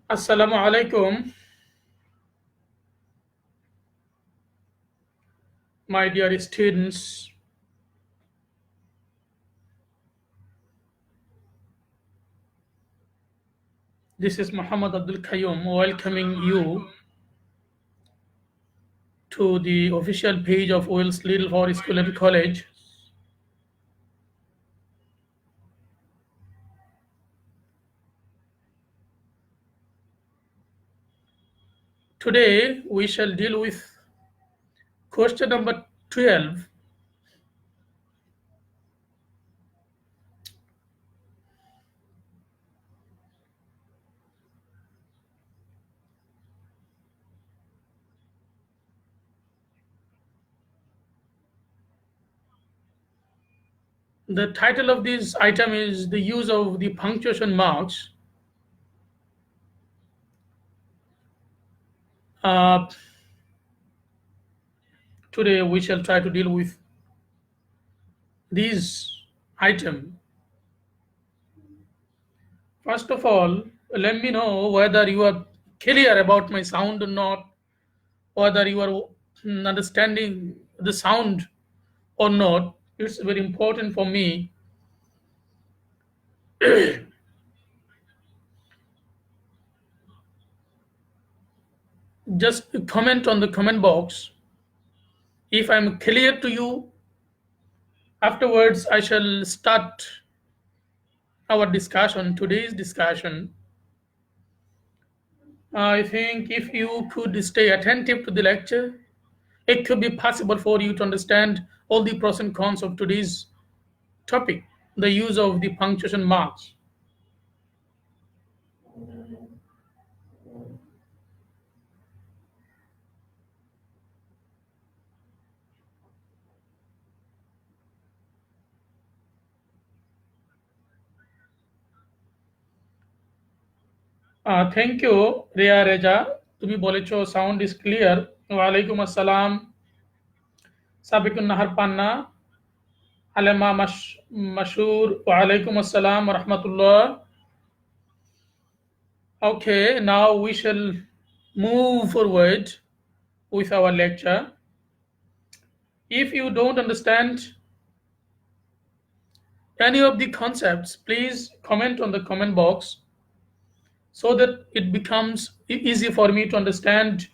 Assalamu alaikum, my dear students. This is Muhammad Abdul Qayyum welcoming you to the official page of Wales Little Forest School and College. Today we shall deal with question number 12. The title of this item is the use of the punctuation marks. Uh, Today we shall try to deal with this item. First of all, let me know whether you are clear about my sound or not, whether you are understanding the sound or not. It's very important for me. Just comment on the comment box if I'm clear to you. Afterwards I shall start our discussion, today's discussion. I think if you could stay attentive to the lecture, it could be possible for you to understand all the pros and cons of today's topic, the use of the punctuation marks. Thank you, Ria Reja. তুমি বলেছো sound is clear. ওয়ালাইকুম আসসালাম সাবিকুন নাহার পান্না, আলেমা মাসুর, ওয়ালাইকুম আসসালাম রহমতুল্লাহ। Okay, now we shall move forward with our lecture. If you don't understand any of the concepts, please comment on the comment box so that it becomes easy for me to understand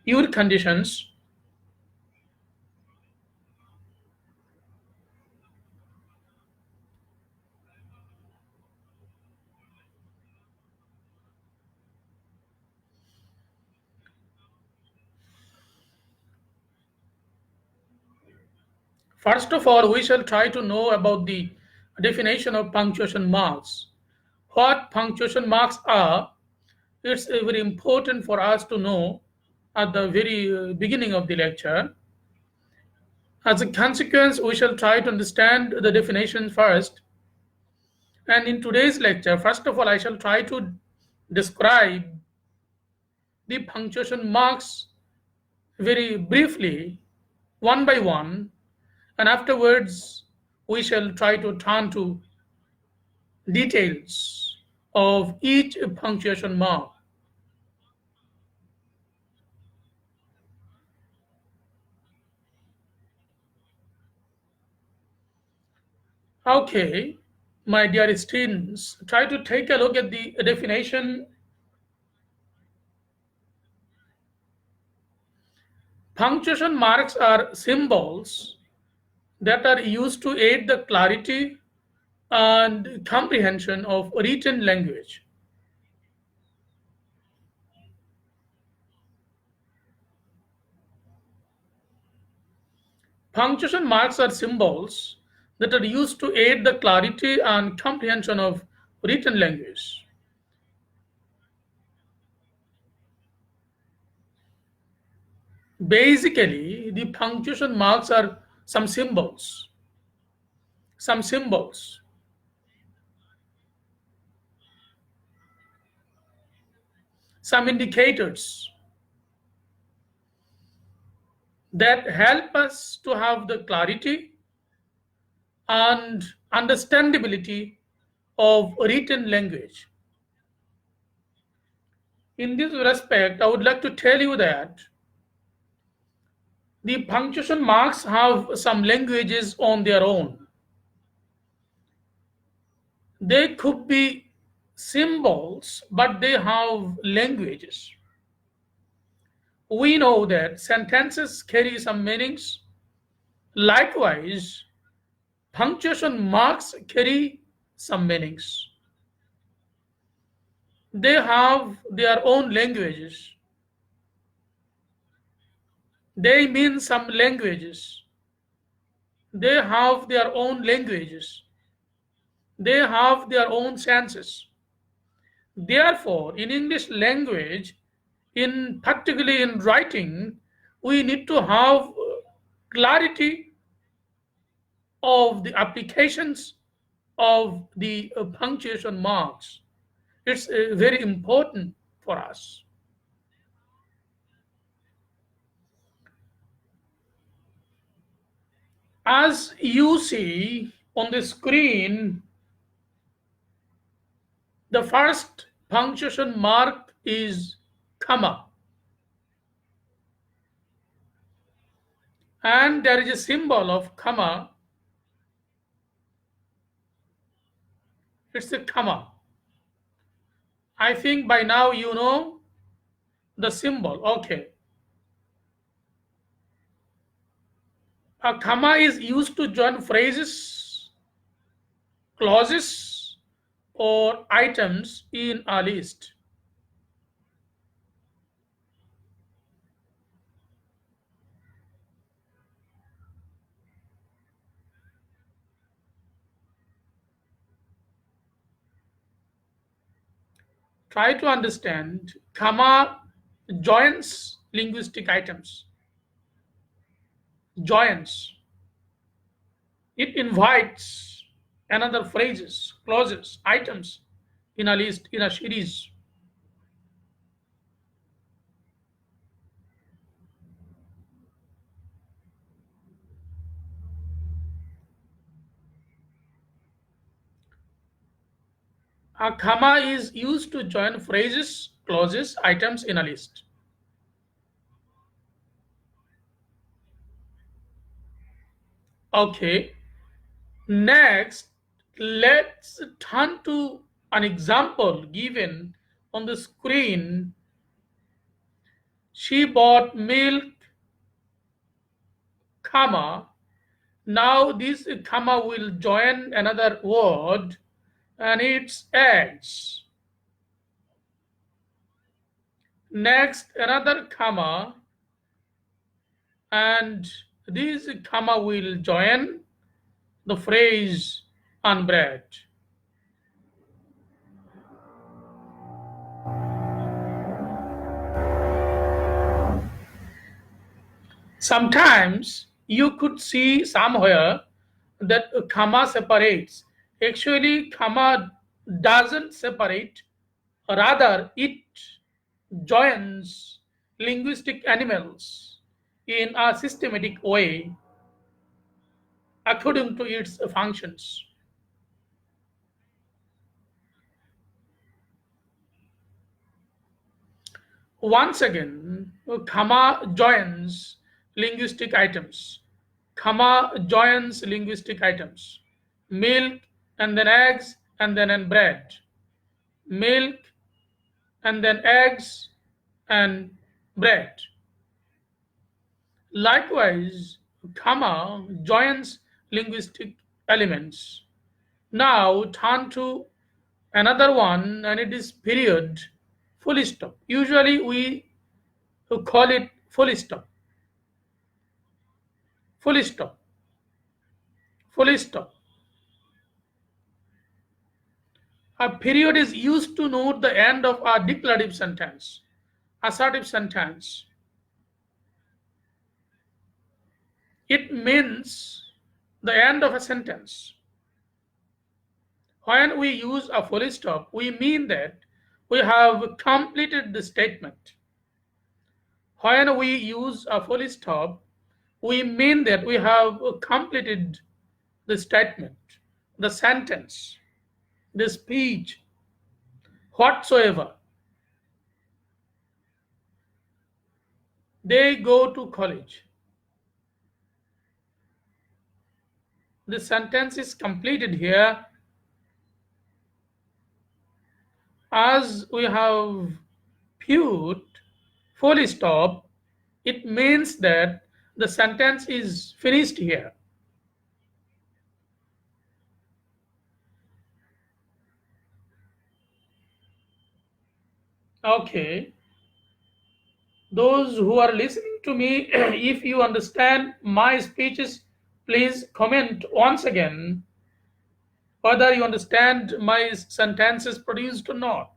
your conditions. First of all, we shall try to know about the definition of punctuation marks. What punctuation marks are, it's very important for us to know at the very beginning of the lecture. As a consequence, we shall try to understand the definition first. And in today's lecture, first of all, I shall try to describe the punctuation marks very briefly, one by one, and afterwards we shall try to turn to details of each punctuation mark. Okay, my dear students, try to take a look at the definition. Punctuation marks are symbols that are used to aid the clarity and comprehension of written language. Punctuation marks are symbols that are used to aid the clarity and comprehension of written language. Basically, the punctuation marks are some symbols, some symbols some indicators that help us to have the clarity and understandability of written language. In this respect, I would like to tell you that the punctuation marks have some languages on their own. They could be symbols, but they have languages. We know that sentences carry some meanings. Likewise, punctuation marks carry some meanings. They have their own languages. They mean some languages. They have their own languages. They have their own senses. Therefore, in English language, in particularly in writing, we need to have clarity of the applications of the punctuation marks. It's very important for us. As you see on the screen, the first punctuation mark is comma, and there is a symbol of comma. It's a comma. I think by now you know the symbol. Okay. A comma is used to join phrases, clauses, or items in a list. Try to understand. Comma joins linguistic items. Joins. It invites another phrases, clauses, items in a list, in a series. A comma is used to join phrases, clauses, items in a list. Okay. Next, let's turn to an example given on the screen. She bought milk, comma. Now this comma will join another word and it's eggs. Next, another comma, and this comma will join the phrase on bread. Sometimes you could see somewhere that a comma separates. Actually, comma doesn't separate, rather, it joins linguistic animals in a systematic way according to its functions. Once again, comma joins linguistic items. Comma joins linguistic items. Milk and then eggs and then bread. Milk and then eggs and bread. Likewise, comma joins linguistic elements. Now turn to another one, and it is period, full stop. Usually we call it full stop. Full stop. Full stop. A period is used to note the end of a declarative sentence, assertive sentence. It means the end of a sentence. When we use a full stop, we mean that we have completed the statement. When we use a full stop, we mean that we have completed the statement, the sentence, the speech, whatsoever. They go to college. The sentence is completed here as we have put full stop. It means that the sentence is finished here. Okay, those who are listening to me, if you understand my speeches, please comment once again whether you understand my sentences produced or not.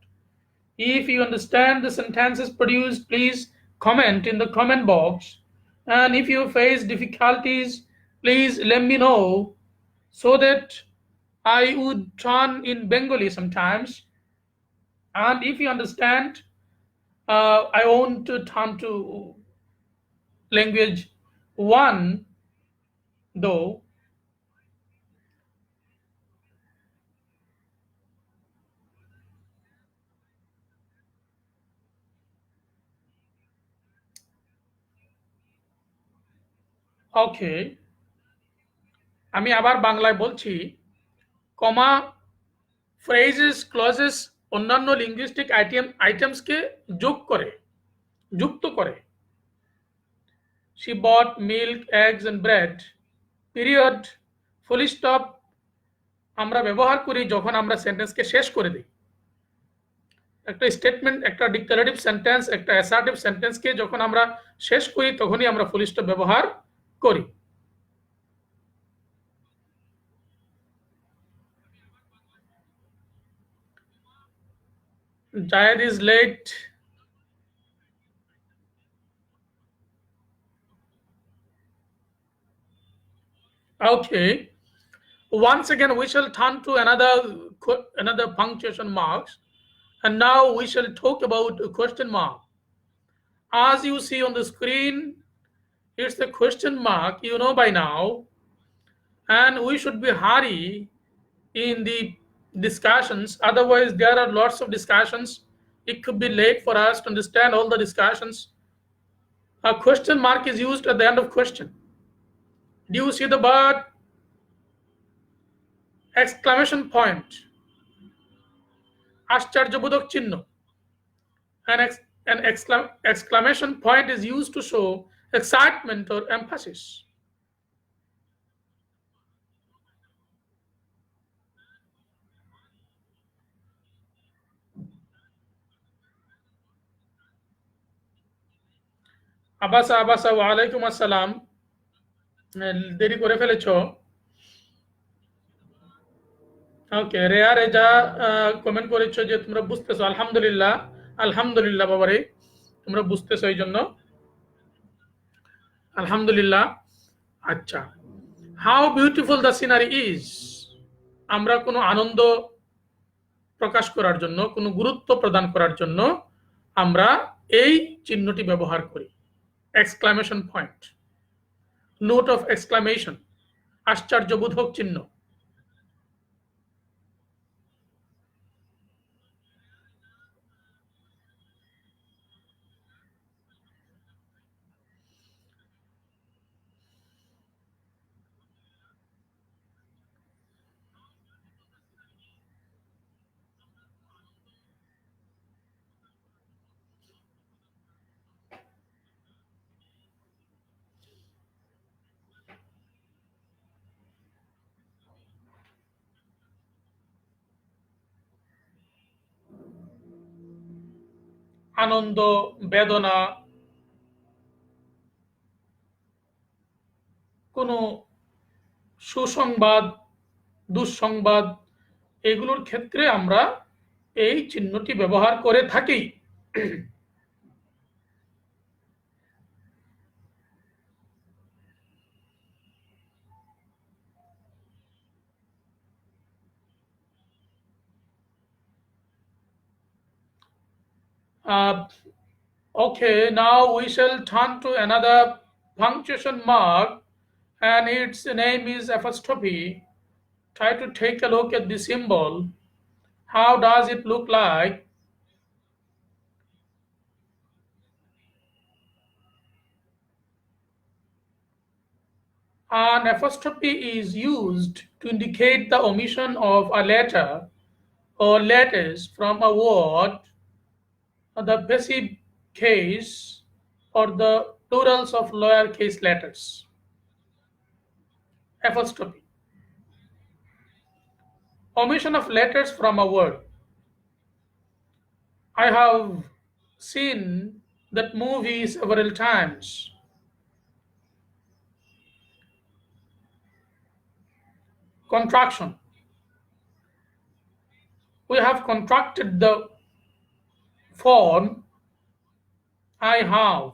If you understand the sentences produced, please comment in the comment box. And if you face difficulties, please let me know so that I would turn in Bengali sometimes. And if you understand, I want to turn to language one, though. Okay, আমি আবার বাংলায় বলছি। কমা, phrases, clauses অন্যান্য linguistic আইটেমসকে যোগ করে, যুক্ত করে। She bought milk, eggs and bread. Period, full stop আমরা ব্যবহার করি যখন আমরা সেন্টেন্সকে শেষ করে দিই। একটা স্টেটমেন্ট, একটা ডিক্লারেটিভ সেন্টেন্স, একটা অ্যাসার্টিভ সেন্টেন্সকে যখন আমরা শেষ করি তখনই আমরা ফুল স্টপ ব্যবহার করি। Zayed is late. Okay, once again we shall turn to another punctuation marks, and now we shall talk about a question mark. As you see on the screen, it's the question mark, you know by now, and we should be hurry in the discussions, otherwise there are lots of discussions. It could be late for us to understand all the discussions. A question mark is used at the end of question. Do you see the word exclamation point, আশ্চর্যবোধক চিহ্ন? An exclamation point is used to show excitement or emphasis. আবাসা আবাসা, ওয়ালাইকুম আসসালাম। দেরি করে ফেলেছ। ওকে, রেয়া Reza comment করেছো যে তোমরা বুঝতেছো। আলহামদুলিল্লাহ, আলহামদুলিল্লাহ বাবারে, তোমরা বুঝতেছো এই জন্য আলহামদুলিল্লাহ। আচ্ছা, how beautiful the scenery is. আমরা কোনো আনন্দ প্রকাশ করার জন্য, কোনো গুরুত্ব প্রদান করার জন্য আমরা এই চিহ্নটি ব্যবহার করি, exclamation point, note of exclamation, আশ্চর্যবোধক চিহ্ন। আনন্দ, বেদনা, কোনো সুসংবাদ, দুঃসংবাদ, এগুলোর ক্ষেত্রে আমরা এই চিহ্নটি ব্যবহার করে থাকি। Okay, now we shall turn to another punctuation mark, and its name is apostrophe. Try to take a look at the symbol. How does it look like? An apostrophe is used to indicate the omission of a letter or letters from a word, the passive case, or the plurals of lowercase letters. Apostrophe. Omission of letters from a word. I have seen that movie several times. Contraction. We have contracted the form I have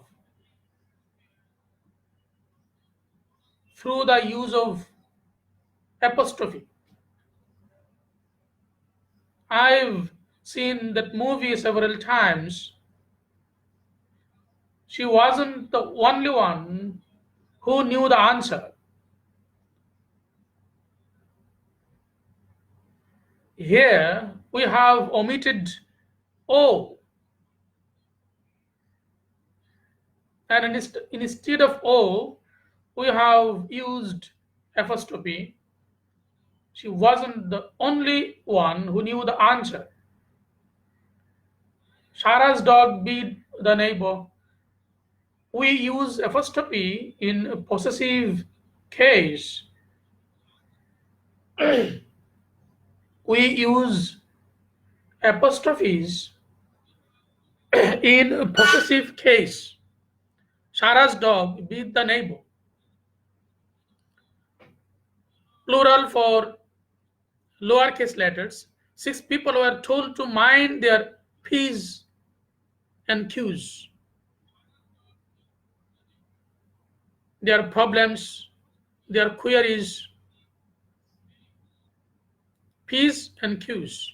through the use of apostrophe. I've seen that movie several times. She wasn't the only one who knew the answer. Here we have omitted O, and instead of O, we have used apostrophe. She wasn't the only one who knew the answer. Sarah's dog beat the neighbor. We use apostrophe in possessive case. We use apostrophes in possessive case. Sarah's dog beat the neighbor. Plural for lowercase letters. 6 people were told to mind their P's and Q's. Their problems, their queries, P's and Q's.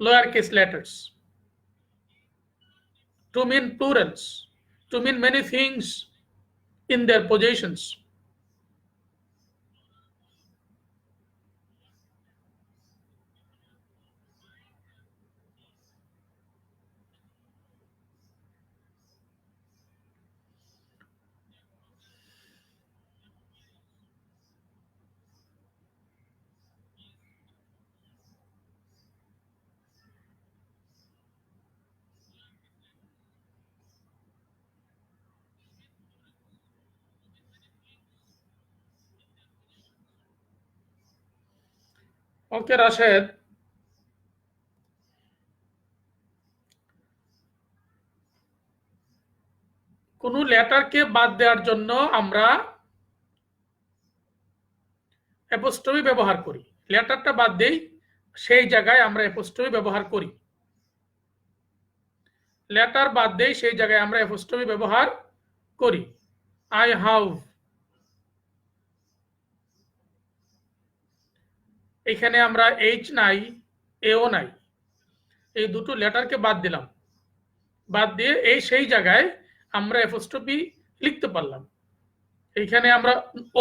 Lowercase letters. To mean plurals, to mean many things in their possessions. Okay, Rashid. কোনো লেটারকে বাদ দেওয়ার জন্য আমরা apostrophe ব্যবহার করি। লেটারটা বাদ দেই, সেই জায়গায় আমরা অ্যাপোস্ট্রফি ব্যবহার করি। লেটার বাদ দেই, সেই জায়গায় আমরা অ্যাপোস্ট্রফি ব্যবহার করি। আই হ্যাভ, এখানে আমরা এইচ নাই, এও নাই, এই দুটো লেটারকে বাদ দিলাম। বাদ দিয়ে এই সেই জায়গায় আমরা অ্যাপোস্ট্রফি লিখতে পারলাম। এইখানে আমরা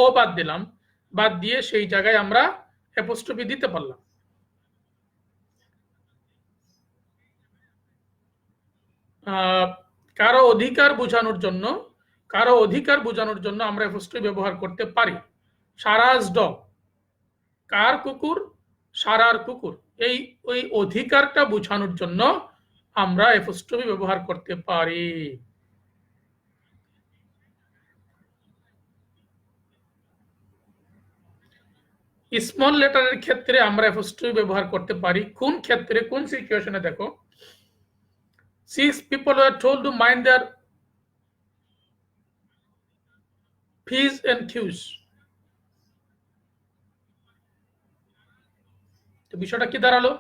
ও বাদ দিলাম, বাদ দিয়ে সেই জায়গায় আমরা অ্যাপোস্ট্রফি দিতে পারলাম। কারো অধিকার বোঝানোর জন্য আমরা অ্যাপোস্ট্রফি ব্যবহার করতে পারি। সারাজ ডগ, কার কুকুর? সারার কুকুর। ওই অধিকারটা বোঝানোর জন্য আমরা অ্যাপোস্ট্রফি ব্যবহার করতে পারি। স্মল লেটারের ক্ষেত্রে আমরা অ্যাপোস্ট্রফি ব্যবহার করতে পারি কোন ক্ষেত্রে, কোন সিচুয়েশনে? দেখো, 6 people were told to mind their P's and Q's. তো বিষয়টা কি দাঁড়ালো?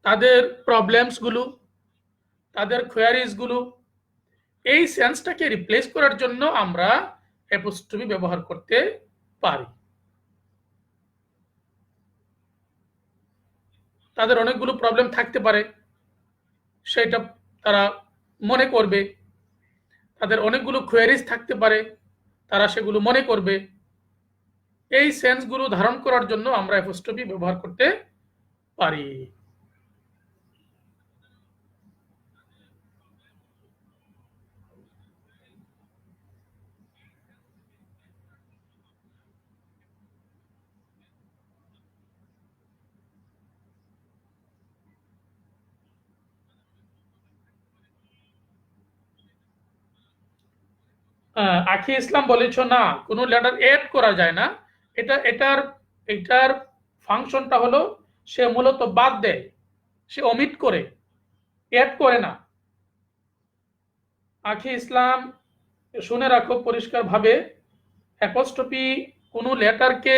তাদের প্রবলেমস গুলো, তাদের কোয়ারিজ গুলো, এই সেন্সটাকে রিপ্লেস করার জন্য আমরা অ্যাপোস্ট্রফি ব্যবহার করতে পারি। তাদের অনেকগুলো প্রবলেম থাকতে পারে, সেটা তারা মনে করবে। তাদের অনেকগুলো কোয়ারিজ থাকতে পারে, তারা সেগুলো মনে করবে। এই সেন্সগুলো ধারণ করার জন্য আমরা অ্যাপোস্ট্রফি ব্যবহার করতে পারি। আখি ইসলাম বলেছ না, কোনো লেটার এড করা যায় না। এটার এটার ফাংশনটা হলো সে মূলত বাদ দেয়, সে অমিট করে, এড করে না। আখি ইসলাম, শুনে রাখো পরিষ্কারভাবে, অ্যাপোস্ট্রফি কোনো লেটারকে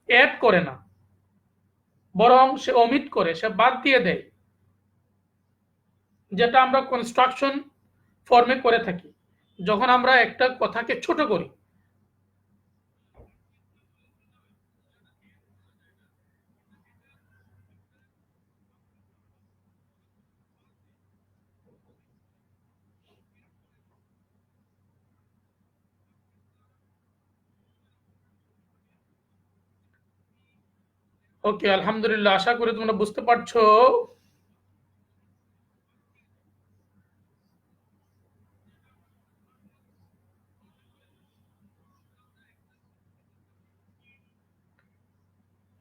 এড করে না, বরং সে অমিট করে, সে বাদ দিয়ে দেয়, যেটা আমরা কনস্ট্রাকশন ফর্মে করে থাকি যখন আমরা একটা কথাকে ছোট করি। ওকে, আলহামদুলিল্লাহ, আশা করি তোমরা বুঝতে পারছো।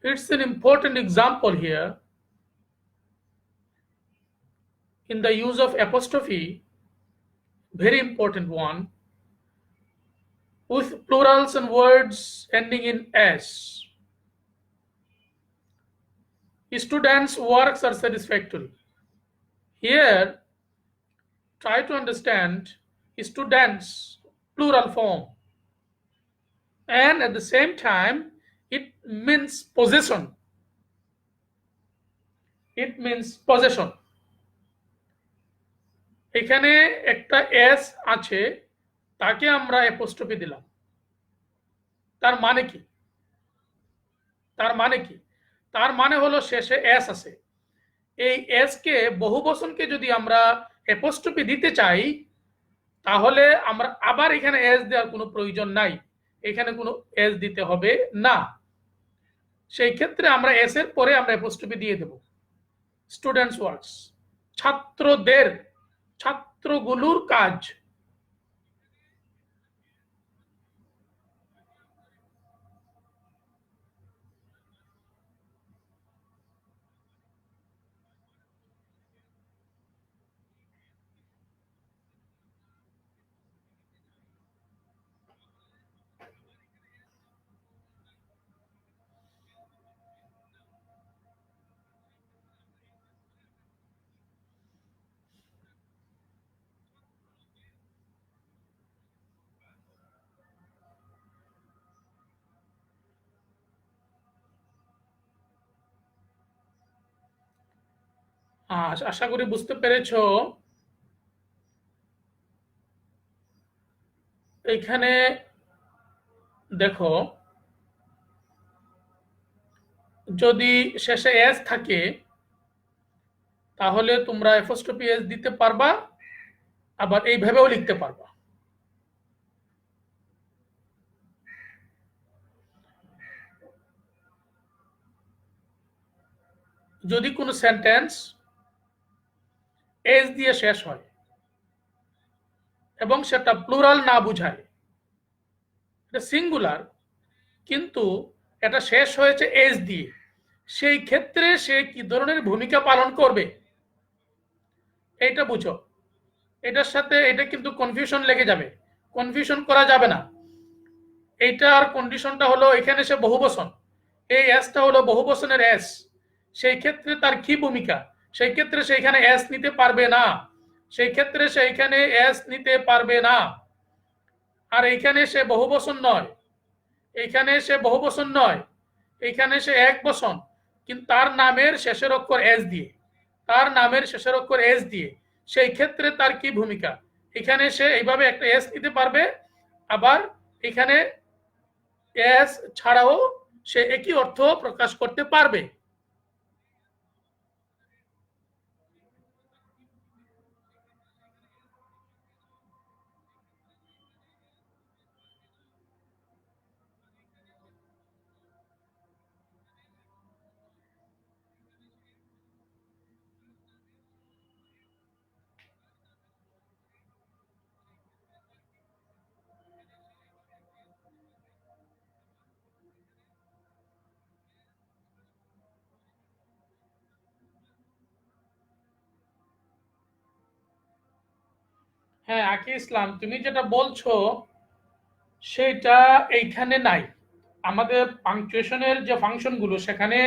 It's an important example here in the use of apostrophe, very important one, with plurals and words ending in s. Students' works are satisfactory. Here, try to understand students, plural form, and at the same time, it means possession. It means possession. এখানে একটা S আছে, তাকে আমরা apostrophe দিলাম। তার মানে কি? তার মানে কি? তার মানে হলো শেষে এস আছে। এই এস কে, বহুবচনকে যদি আমরা অ্যাপোস্ট্রফি দিতে চাই, তাহলে আমরা আবার এখানে এস দেওয়ার কোনো প্রয়োজন নাই, এখানে কোনো এস দিতে হবে না। সেই ক্ষেত্রে আমরা এস এর পরে আমরা অ্যাপোস্ট্রফি দিয়ে দেব। স্টুডেন্টস ওয়ার্কস, ছাত্রদের, ছাত্রগুলোর কাজ। আশা করি বুঝতে পেরেছো। এখানে দেখো, যদি শেষে এস থাকে, তাহলে তোমরা অ্যাপোস্ট্রফি এস দিতে পারবা, আবার এইভাবেও লিখতে পারবা। যদি কোনো সেন্টেন্স এস দিয়ে শেষ হয় এবং সেটা প্লুরাল না বুঝায়, এটা সিঙ্গুলার, কিন্তু এটা শেষ হয়েছে এস দিয়ে, সেই ক্ষেত্রে সে কি ধরনের ভূমিকা পালন করবে এইটা বুঝো। এটার সাথে এটা কিন্তু কনফিউশন লেগে যাবে, কনফিউশন করা যাবে না। এইটার কন্ডিশনটা হলো, এখানে সে বহুবচন, এই এসটা হলো বহুবচনের এস, সেই ক্ষেত্রে তার কি ভূমিকা? সেই ক্ষেত্রে সে এখানে এস নিতে পারবে না, সেই ক্ষেত্রে সে এখানে এস নিতে পারবে না। আর এইখানে সে বহুবচন নয়, এইখানে সে বহুবচন নয়, এইখানে সে এক বচন, কিন্তু তার নামের শেষের অক্ষর এস দিয়ে, তার নামের শেষের অক্ষর এস দিয়ে, সেই ক্ষেত্রে তার কি ভূমিকা? এখানে সে এইভাবে একটা এস নিতে পারবে, আবার এখানে এস ছাড়াও সে একই অর্থ প্রকাশ করতে পারবে। হ্যাঁ, আকি ইসলাম, তুমি যেটা বলছো সেটা এইখানে নাই। আমাদের পাংচুয়েশনের যে ফাংশনগুলো সেখানে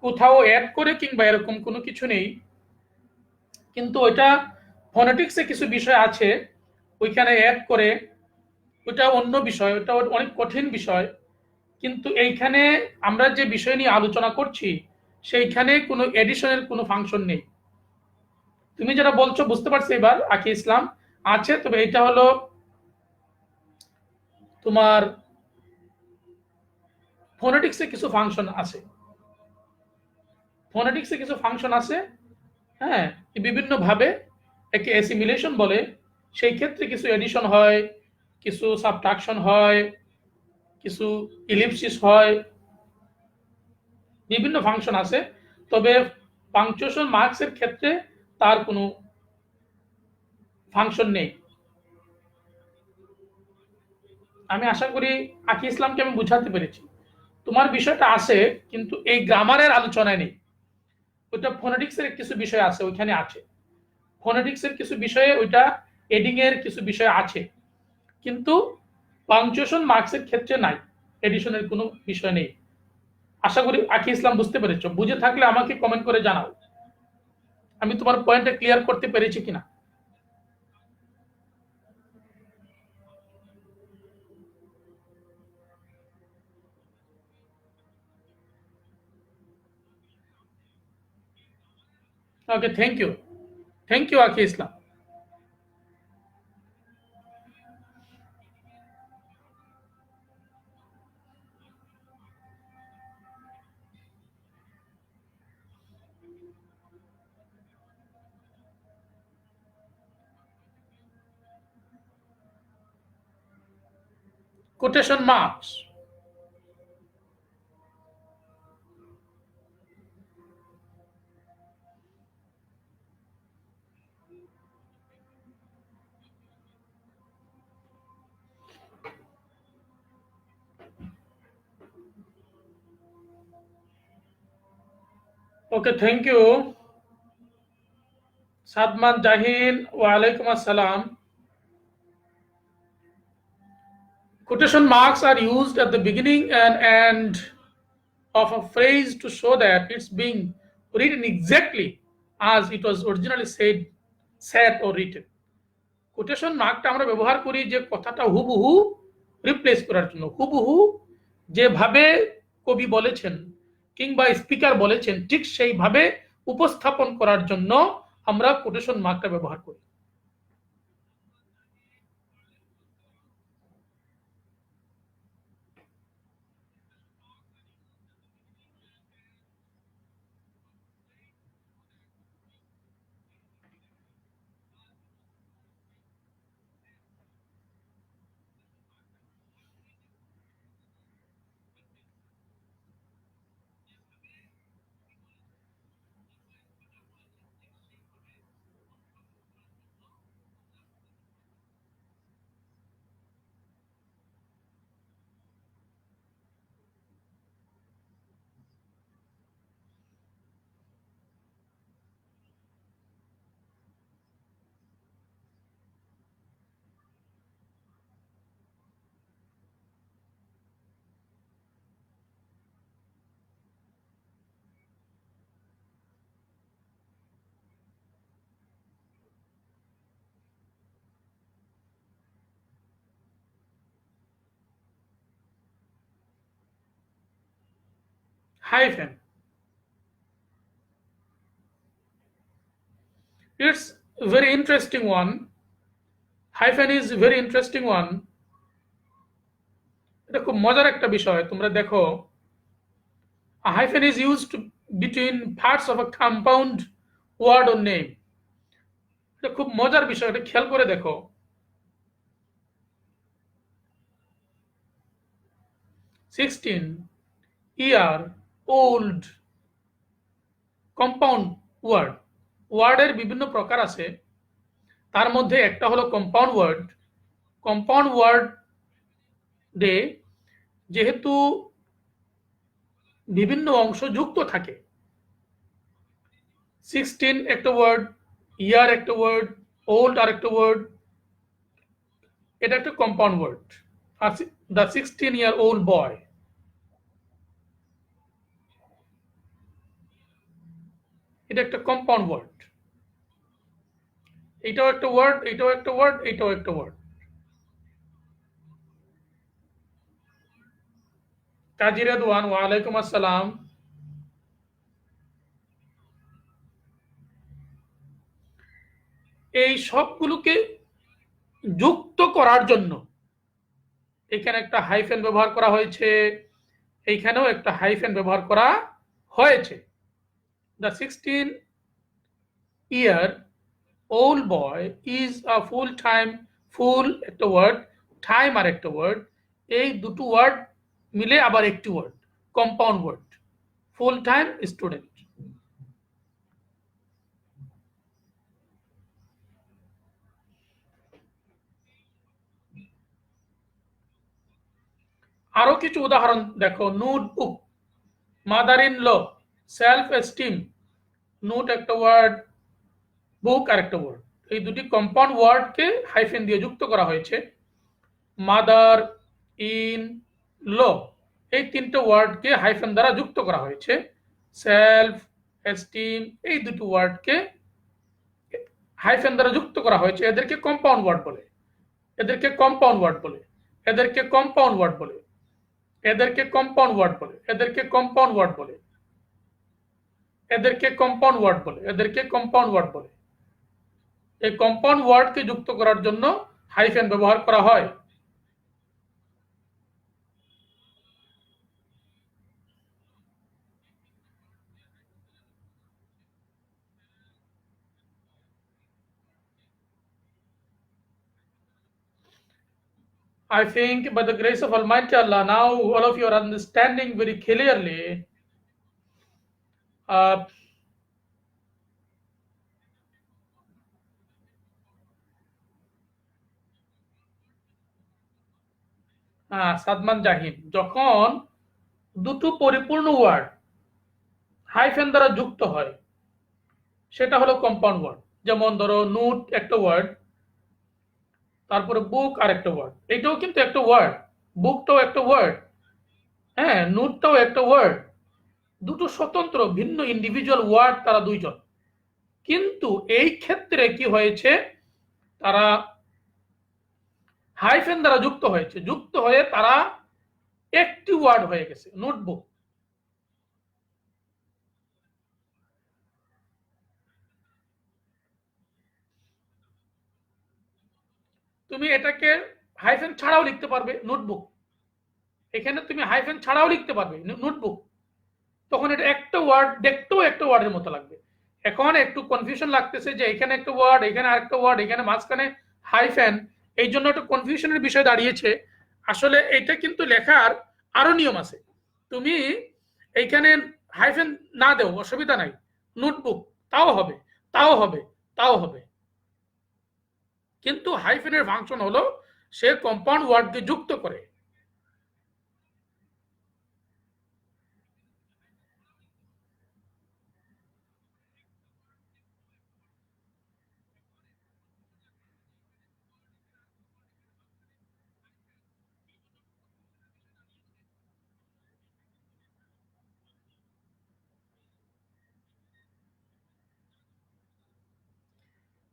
কোথাও অ্যাড করে কিংবা এরকম কোনো কিছু নেই। কিন্তু ওইটা ফনেটিক্সে কিছু বিষয় আছে ওইখানে অ্যাড করে, ওইটা অন্য বিষয়, ওটা অনেক কঠিন বিষয়। কিন্তু এইখানে আমরা যে বিষয় নিয়ে আলোচনা করছি সেইখানে কোনো এডিশনের কোনো ফাংশন নেই। তুমি যেটা বলছো বুঝতে পারছি এবার আকি ইসলাম, আছে, তবে এটা হলো তোমার ফোনেটিক্সে কিছু ফাংশন আছে, ফোনেটিক্সে কিছু ফাংশন আছে, হ্যাঁ, বিভিন্ন ভাবে একে অ্যাসিমিলেশন বলে। সেই ক্ষেত্রে কিছু এডিশন হয়, কিছু সাবট্রাকশন হয়, কিছু ইলিপসিস হয়, বিভিন্ন ফাংশন আছে। তবে পাংচুয়েশন মার্কসের ক্ষেত্রে তার কোনো ফাংশন নেই। আমি আশা করি আকি ইসলামকে আমি বুঝাতে পেরেছি। তোমার বিষয়টা আছে কিন্তু এই গ্রামারের আলোচনায় নেই। ওইটা ফোনেটিক্সের কিছু বিষয় আছে, ওইখানে আছে। ফোনেটিক্সের কিছু বিষয়ে ওইটা, এডিং এর কিছু বিষয় আছে, কিন্তু পাংচুয়েশন মার্কসের ক্ষেত্রে নাই, এডিশনের কোনো বিষয় নেই। আশা করি আকি ইসলাম বুঝতে পেরেছো। বুঝে থাকলে আমাকে কমেন্ট করে জানাও আমি তোমার পয়েন্টটা ক্লিয়ার করতে পেরেছি কিনা। Okay, thank you, thank you Aki Islam. Quotation marks, okay, thank you Sadman Jahin, ওয়ালাইকুম আসসালাম। Quotation marks are used at the beginning and end of a phrase to show that it's being written exactly as it was originally said or written. Quotation মার্কটা আমরা ব্যবহার করি যে কথাটা হুবহু replace করার জন্য, হুবহু যেভাবে কবি বলেছেন কিংবা স্পিকার বলেছেন ঠিক সেইভাবে উপস্থাপন করার জন্য আমরা কোটেশন মার্কটা ব্যবহার করি। Hyphen, it's a very interesting one. Hyphen is very interesting one. এটা খুব মজার একটা বিষয়। তোমরা দেখো, a hyphen is used between parts of a compound word or name. এটা খুব মজার বিষয়, এটা খেয়াল করে দেখো। 16 year old, কম্পাউন্ড ওয়ার্ড, ওয়ার্ডের বিভিন্ন প্রকার আছে, তার মধ্যে একটা হলো কম্পাউন্ড ওয়ার্ড। কম্পাউন্ড ওয়ার্ডে যেহেতু বিভিন্ন অংশ যুক্ত থাকে, 16 একটা ওয়ার্ড, ইয়ার একটা ওয়ার্ড, ওল্ড আর একটা ওয়ার্ড, এটা একটা compound word. The 16-year-old boy. এটা একটা কম্পাউন্ড ওয়ার্ড। এটাও একটা ওয়ার্ড, এটাও একটা ওয়ার্ড, এটাও একটা ওয়ার্ড। কাজী রেদওয়ান, ওয়ালাইকুম আসসালাম। এই সবগুলোকে যুক্ত করার জন্য এখানে একটা হাইফেন ব্যবহার করা হয়েছে, এইখানেও একটা হাইফেন ব্যবহার করা হয়েছে। The 16-year-old boy is a full-time, ফুল একটা ওয়ার্ড, টাইম আর একটা ওয়ার্ড, এই দুটো ওয়ার্ড মিলে আবার একটি word, compound word, full time student. আরো কিছু উদাহরণ দেখো, notebook, mother in law, self esteem, note একটা ওয়ার্ড, বুক আর একটা ওয়ার্ড, এই দুটি কম্পাউন্ড ওয়ার্ডকে হাইফেন দিয়ে যুক্ত করা হয়েছে। মাদার ইন ল, এই তিনটে ওয়ার্ডকে হাইফেন দ্বারা যুক্ত করা হয়েছে। সেলফ এস্টিম, এই দুটো ওয়ার্ডকে হাইফেন দ্বারা যুক্ত করা হয়েছে। এদেরকে কম্পাউন্ড ওয়ার্ড বলে, এদেরকে কম্পাউন্ড ওয়ার্ড বলে, এদেরকে কম্পাউন্ড ওয়ার্ড বলে, এদেরকে কম্পাউন্ড ওয়ার্ড বলে, এদেরকে কম্পাউন্ড ওয়ার্ড বলে, এদেরকে কম্পাউন্ড ওয়ার্ড বলে, এদেরকে কম্পাউন্ড ওয়ার্ড বলে। এই কম্পাউন্ড ওয়ার্ডকে যুক্ত করার জন্য হাইফেন ব্যবহার করা হয়। I think by the grace of Almighty Allah, now all of you are understanding very clearly. Sadman Zahid, যখন দুটো পরিপূর্ণ ওয়ার্ড হাইফেন দ্বারা যুক্ত হয় সেটা হলো কম্পাউন্ড ওয়ার্ড। যেমন ধরো নোট একটা ওয়ার্ড, তারপরে বুক আর একটা ওয়ার্ড, এটাও কিন্তু একটা ওয়ার্ড, বুকটাও একটা ওয়ার্ড, হ্যাঁ, নোটটাও একটা ওয়ার্ড, দুটো স্বতন্ত্র ভিন্ন ইন্ডিভিজুয়াল ওয়ার্ড, তারা দুইজন। কিন্তু এই ক্ষেত্রে কি হয়েছে, তারা হাইফেন দ্বারা যুক্ত হয়েছে, যুক্ত হয়ে তারা একটি ওয়ার্ড হয়ে গেছে, নোটবুক। তুমি এটাকে হাইফেন ছাড়াও লিখতে পারবে, নোটবুক। এখানে তুমি হাইফেন ছাড়াও লিখতে পারবে, নোটবুক। তখন এটা একটা ওয়ার্ড দেখতেও একটা ওয়ার্ডের মতো লাগবে। এখন একটু কনফিউশন লাগতেছে যে এখানে একটা ওয়ার্ড, এখানে আরেকটা ওয়ার্ড, এখানে মাঝখানে হাইফেন, এই জন্য একটা কনফিউশনের বিষয় দাঁড়িয়েছে। আসলে এটা কিন্তু লেখার আরো নিয়ম আছে। তুমি এইখানে হাইফেন না দেও, অসুবিধা নাই, নোটবুক তাও হবে, তাও হবে, তাও হবে। কিন্তু হাইফেনের ফাংশন হলো সে কম্পাউন্ড ওয়ার্ডকে যুক্ত করে।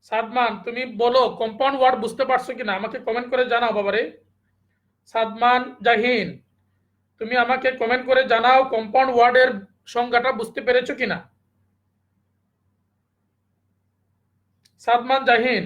সাদমান, তুমি বলো কম্পাউন্ড ওয়ার্ড বুঝতে পারছো কিনা, আমাকে কমেন্ট করে জানাও বাবারে। সাদমান জাহিন, তুমি আমাকে কমেন্ট করে জানাও কম্পাউন্ড ওয়ার্ডের সংজ্ঞাটা বুঝতে পেরেছো কিনা। সাদমান জাহিন,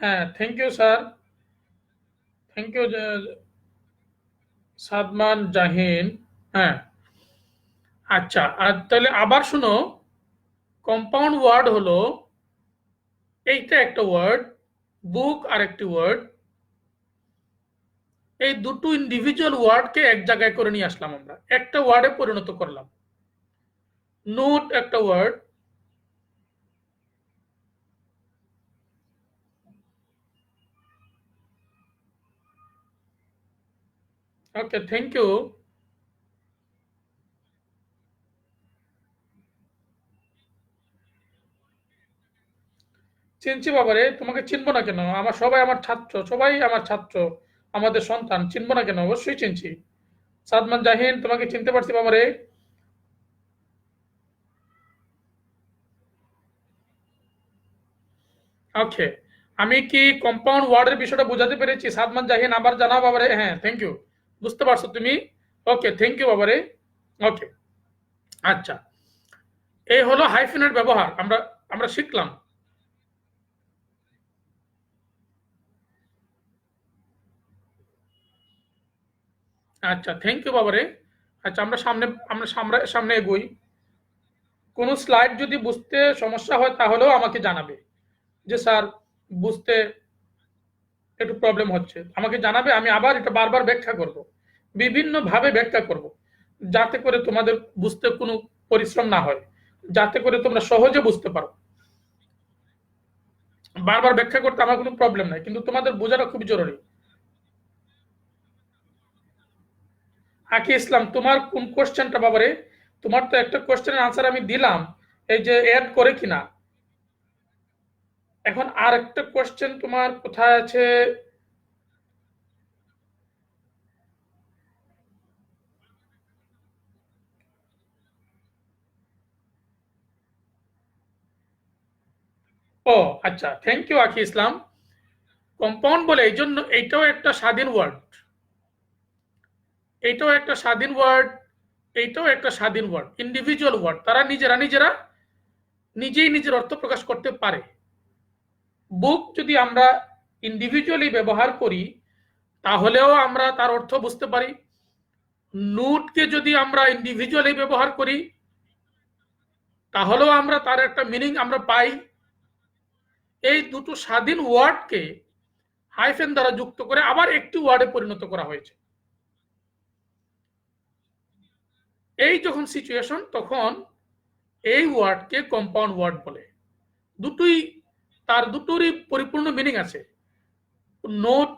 হ্যাঁ, thank you sir, thank you Sadman Jahin. হ্যাঁ, আচ্ছা, আর তাহলে আবার শুনো, কম্পাউন্ড ওয়ার্ড হলো এইটা একটা ওয়ার্ড, বুক আর একটি ওয়ার্ড, এই দুটো ইন্ডিভিজুয়াল ওয়ার্ডকে এক জায়গায় করে নিয়ে আসলাম, আমরা একটা ওয়ার্ডে পরিণত করলাম। নোট একটা ওয়ার্ড, ওকে, থ্যাংক ইউ। চিনছি বাবারে, তোমাকে চিনবো না কেন? আমার সবাই আমার ছাত্র, সবাই আমার ছাত্র, আমাদের সন্তান, চিনবো না কেন? অবশ্যই চিনছি। সাদমান জাহিন, তোমাকে চিনতে পারছি বাবারে। ওকে, আমি কি কম্পাউন্ড ওয়ার্ডের বিষয়টা বোঝাতে পেরেছি? সাদমান জাহিন আবার জানাও বাবারে। হ্যাঁ, থ্যাংক ইউ। বুঝতে পারছো তুমি? ওকে, থ্যাংক ইউ বাবারে। ওকে, আচ্ছা, এই হলো হাইফেনের ব্যবহার, আমরা আমরা শিখলাম। আচ্ছা, থ্যাংক ইউ বাবারে। আচ্ছা, আমরা সামনে এগোই। কোনো স্লাইড যদি বুঝতে সমস্যা হয় তাহলেও আমাকে জানাবে যে স্যার, বুঝতে একটু প্রবলেম হচ্ছে, আমাকে জানাবে। আমি আবার এটা বারবার ব্যাখ্যা করব, বিভিন্নভাবে ব্যাখ্যা করব, যাতে করে তোমাদের বুঝতে কোনো পরিশ্রম না হয়, যাতে করে তোমরা সহজে বুঝতে পারো। বারবার ব্যাখ্যা করতে আমার কোনো প্রবলেম নাই, কিন্তু তোমাদের বোঝাটা খুব জরুরি। আকি ইসলাম, তোমার কোন কোশ্চেনটা বাবারে? তোমার তো একটা কোশ্চেনের আনসার আমি দিলাম, এই যে অ্যাড করে কিনা। এখন আর একটা কোশ্চেন তোমার কোথায় আছে? ও আচ্ছা, thank you Aki Islam. Compound বলে এই জন্য এইটাও একটা স্বাধীন ওয়ার্ড, এইটাও একটা স্বাধীন ওয়ার্ড, এইটাও একটা স্বাধীন ওয়ার্ড, ইন্ডিভিজুয়াল ওয়ার্ড। তারা নিজেরা নিজেই নিজের অর্থ প্রকাশ করতে পারে। বুক যদি আমরা ইন্ডিভিজুয়ালি ব্যবহার করি তাহলেও আমরা তার অর্থ বুঝতে পারি। নোটকে যদি আমরা ইন্ডিভিজুয়ালি ব্যবহার করি তাহলেও আমরা তার একটা মিনিং আমরা পাই। এই দুটো স্বাধীন ওয়ার্ডকে হাইফেন দ্বারা যুক্ত করে আবার একটি ওয়ার্ডে পরিণত করা হয়েছে। এই যখন সিচুয়েশন, তখন এই ওয়ার্ডকে কম্পাউন্ড ওয়ার্ড বলে। দুটোই, তার দুটোরই পরিপূর্ণ মিনিং আছে। নোট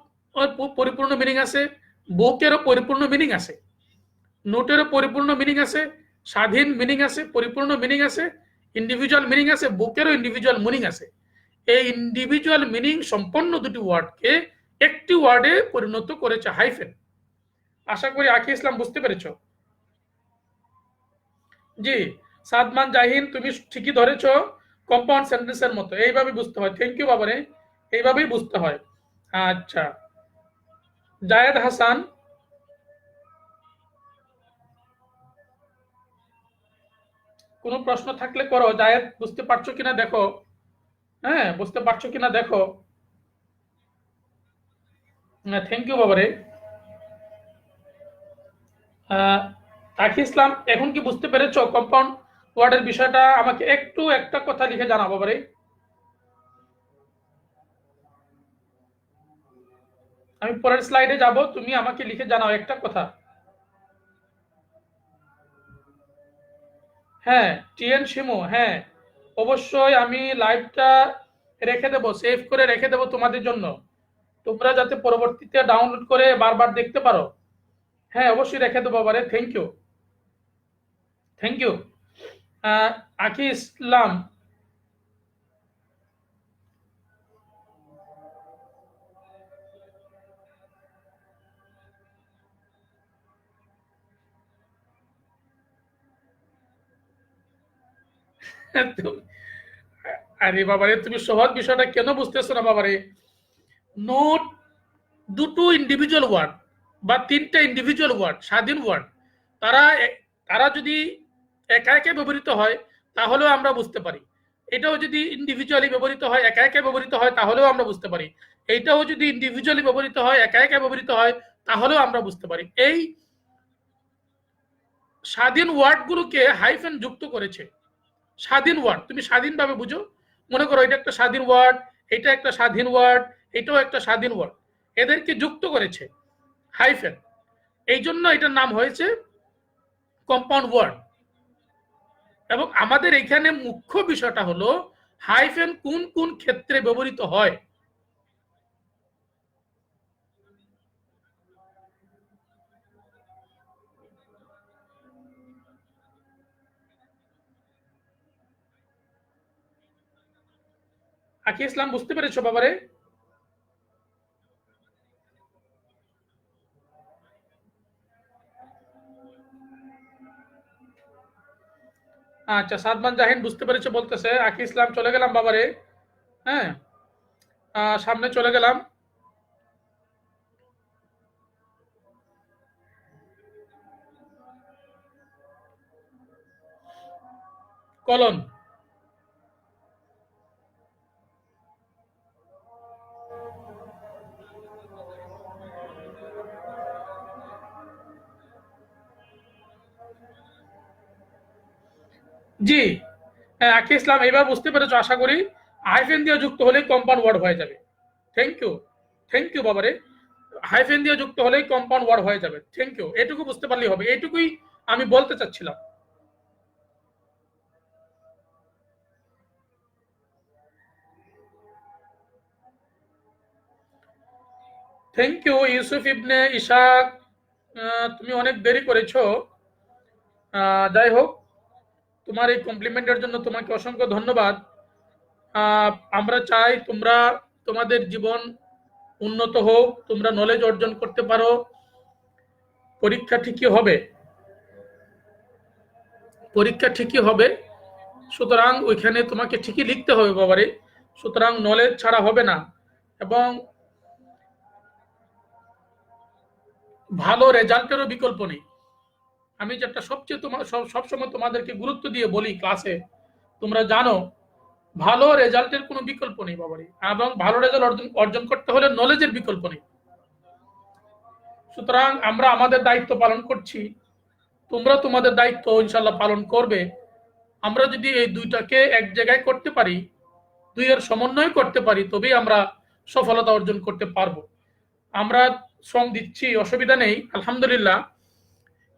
পরিপূর্ণ মিনিং আছে, বুকেরও পরিপূর্ণ মিনিং আছে, নোটেরও পরিপূর্ণ মিনিং আছে, স্বাধীন মিনিং আছে, পরিপূর্ণ মিনিং আছে, ইন্ডিভিজুয়াল মিনিং আছে, বুকেরও ইন্ডিভিজুয়াল মিনিং আছে। এই ইন্ডিভিজুয়াল মিনিং সম্পন্ন দুটি ওয়ার্ডকে একটি ওয়ার্ডে পরিণত করেছে হাইফেন। আশা করি আকি ইসলাম বুঝতে পেরেছ। জি, সাদমান জাহিন, তুমি ঠিকই ধরেছ, কম্পাউন্ড সেন্টেন্সের মতো এইভাবে বুঝতে হয়। থ্যাংক ইউ বাবারে, এইভাবেই বুঝতে হয়। আচ্ছা, জায়েদ হাসান, কোনো প্রশ্ন থাকলে করো। জায়েদ, বুঝতে পারছো কিনা দেখো। হ্যাঁ, বুঝতে পারছো কিনা দেখো। থ্যাংক ইউ বাবারে। আকি ইসলাম, এখন কি বুঝতে পেরেছো কম্পাউন্ড ওয়ার্ডের বিষয়টা? আমাকে একটু একটা কথা লিখে জানাবো বাবারে। আমি পরের স্লাইডে যাব, তুমি আমাকে লিখে জানাও একটা কথা। হ্যাঁ, টিএন শিমু, হ্যাঁ, অবশ্যই আমি লাইভটা রেখে দেব, সেভ করে রেখে দেব তোমাদের জন্য, তোমরা যাতে পরবর্তীতে ডাউনলোড করে বারবার দেখতে পারো। হ্যাঁ, অবশ্যই রেখে দেবো বাবারে। Thank you, thank you. Aki Islam, আরে বাবারে, তুমি সহজ বিষয়টা কেন বুঝতেছো না বাবারে? নোট দুটো ইন্ডিভিজুয়াল ওয়ার্ড বা তিনটা ইন্ডিভিজুয়াল ওয়ার্ড, স্বাধীন ওয়ার্ড। তারা তারা যদি একা একা ব্যবহৃত হয় তাহলেও আমরা বুঝতে পারি। এটাও যদি ইন্ডিভিজুয়ালি ব্যবহৃত হয়, একা একা ব্যবহৃত হয়, তাহলেও আমরা বুঝতে পারি। এইটাও যদি ইন্ডিভিজুয়ালি ব্যবহৃত হয়, একা একা ব্যবহৃত হয়, তাহলেও আমরা বুঝতে পারি। এই স্বাধীন ওয়ার্ডগুলোকে হাইফেন যুক্ত করেছে। স্বাধীন ওয়ার্ড তুমি স্বাধীনভাবে বুঝো। মনে করো এটা একটা স্বাধীন ওয়ার্ড, এটা একটা স্বাধীন ওয়ার্ড, এটাও একটা স্বাধীন ওয়ার্ড, এদেরকে যুক্ত করেছে হাইফেন। এই জন্য এটার নাম হয়েছে কম্পাউন্ড ওয়ার্ড। এবং আমাদের এখানে মুখ্য বিষয়টা হলো হাইফেন কোন কোন ক্ষেত্রে ব্যবহৃত হয়। আকি ইসলাম বুঝতে পেরেছো বাবারে? আচ্ছা, সাদমান জাহিন বুঝতে পেরেছে বলতেছে। আকি ইসলাম চলে গেলাম বাবারে। হ্যাঁ, সামনে চলে গেলাম। কলন। জি, হ্যাঁ আকি ইসলাম এবার বুঝতে পেরেছো আশা করি। হাইফেন দিয়ে যুক্ত হলেই কম্পাউন্ড ওয়ার্ড হয়ে যাবে। থ্যাংক ইউ, থ্যাংক ইউ বাবারে। হাইফেন দিয়ে যুক্ত হলেই কম্পাউন্ড ওয়ার্ড হয়ে যাবে। থ্যাংক ইউ, এটুকু বুঝতে পারলেই হবে, এইটুকুই আমি বলতে চাচ্ছিলাম। থ্যাংক ইউ ইউসুফ ইবনে ইশাক। তুমি অনেক দেরি করেছো। যাই হোক, তোমার এই কমপ্লিমেন্টের জন্য তোমাকে অসংখ্য ধন্যবাদ। আমরা চাই তোমরা তোমাদের জীবন উন্নত হোক, তোমরা নলেজ অর্জন করতে পারো। পরীক্ষা ঠিকই হবে, পরীক্ষা ঠিকই হবে। সুতরাং ওইখানে তোমাকে ঠিকই লিখতে হবে বাবারে। সুতরাং নলেজ ছাড়া হবে না। এবং ভালো রেজাল্টেরও বিকল্প নেই। আমি যেটা সবচেয়ে তোমার সবসময় তোমাদেরকে গুরুত্ব দিয়ে বলি ক্লাসে, তোমরা জানো, ভালো রেজাল্টের কোনো বিকল্প নেই বাবারে। এবং ভালো রেজাল্ট অর্জন অর্জন করতে হলে নলেজের বিকল্প নেই। সুতরাং আমরা আমাদের দায়িত্ব পালন করছি, তোমরা তোমাদের দায়িত্ব ইনশাল্লাহ পালন করবে। আমরা যদি এই দুইটাকে এক জায়গায় করতে পারি, দুইয়ের সমন্বয় করতে পারি, তবেই আমরা সফলতা অর্জন করতে পারবো। আমরা শ্রম দিচ্ছি, অসুবিধা নেই, আলহামদুলিল্লাহ।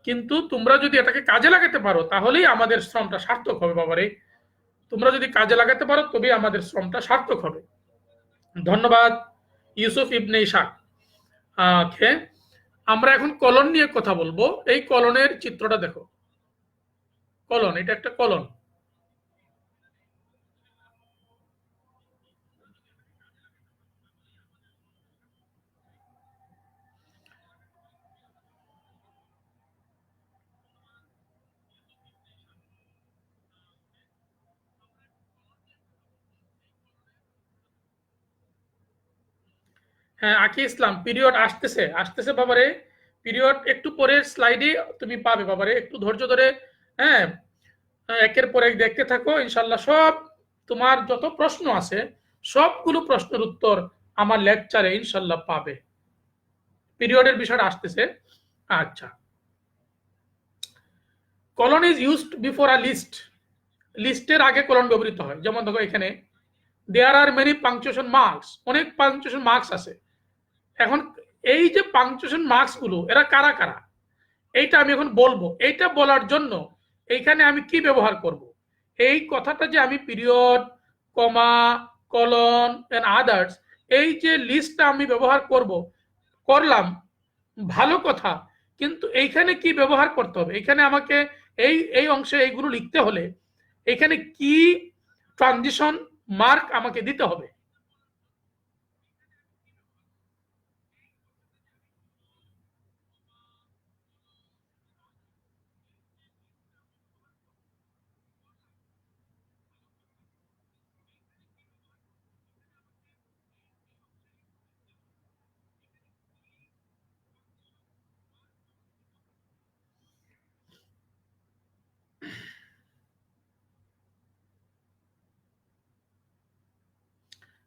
কিন্তু তোমরা যদি এটাকে কাজে লাগাতে পারো তাহলেই আমাদের শ্রমটা সার্থক হবে বাবারে। তোমরা যদি কাজে লাগাতে পারো তবেই আমাদের শ্রমটা সার্থক হবে। ধন্যবাদ ইউসুফ ইবনে ইশাক। ওকে, আমরা এখন কলন নিয়ে কথা বলবো। এই কলনের চিত্রটা দেখো। কলন, এটা একটা কলন। হ্যাঁ আকি ইসলাম, পিরিয়ড আসতেছে, আসতেছে বাবারে। পিরিয়ড একটু পরের স্লাইডে তুমি পাবে বাবারে, একটু ধৈর্য ধরে। হ্যাঁ, একের পর এক দেখতে থাকো, ইনশাল্লাহ সব তোমার যত প্রশ্ন আছে সবগুলো প্রশ্নের উত্তর আমার লেকচারে ইনশাল্লাহ পাবে। পিরিয়ডের বিষয়টা আসতেছে। আচ্ছা, colon is used before a list. লিস্টের আগে কলন ব্যবহৃত হয়। যেমন দেখো এখানে, there are many punctuation marks, অনেক পাংচুয়েশন মার্কস আছে। এখন এই যে পাংচুয়েশন মার্কস গুলো, এরা কারা কারা, এইটা আমি এখন বলবো। এইটা বলার জন্য এইখানে আমি কি ব্যবহার করব, এই কথাটা যে আমি period, comma, colon and others, এই যে লিস্টটা আমি ব্যবহার করলাম, ভালো কথা। কিন্তু এইখানে কি ব্যবহার করতে হবে, এখানে আমাকে এই এই অংশে এইগুলো লিখতে হলে এখানে কি ট্রানজিশন মার্ক আমাকে দিতে হবে।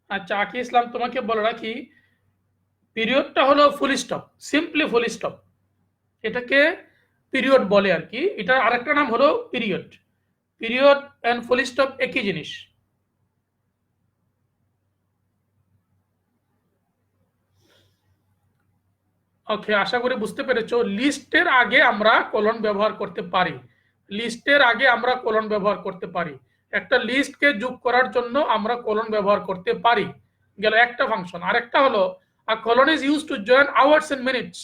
আচ্ছা আকি ইসলাম, তোমাকে বলে রাখি, পিরিয়ডটা হলো full stop, simply full stop. এটাকে পিরিয়ড বলে আর কি। এটার আরেকটা নাম হলো period. Period and full stop একই জিনিস। ওকে, আশা করি বুঝতে পেরেছো। লিস্টের আগে আমরা কলন ব্যবহার করতে পারি, লিস্টের আগে আমরা কলন ব্যবহার করতে পারি। একটা লিস্টকে যোগ করার জন্য আমরা কলন ব্যবহার করতে পারি, গেল একটা ফাংশন। আরেকটা হলো a colon is use to join hours and minutes.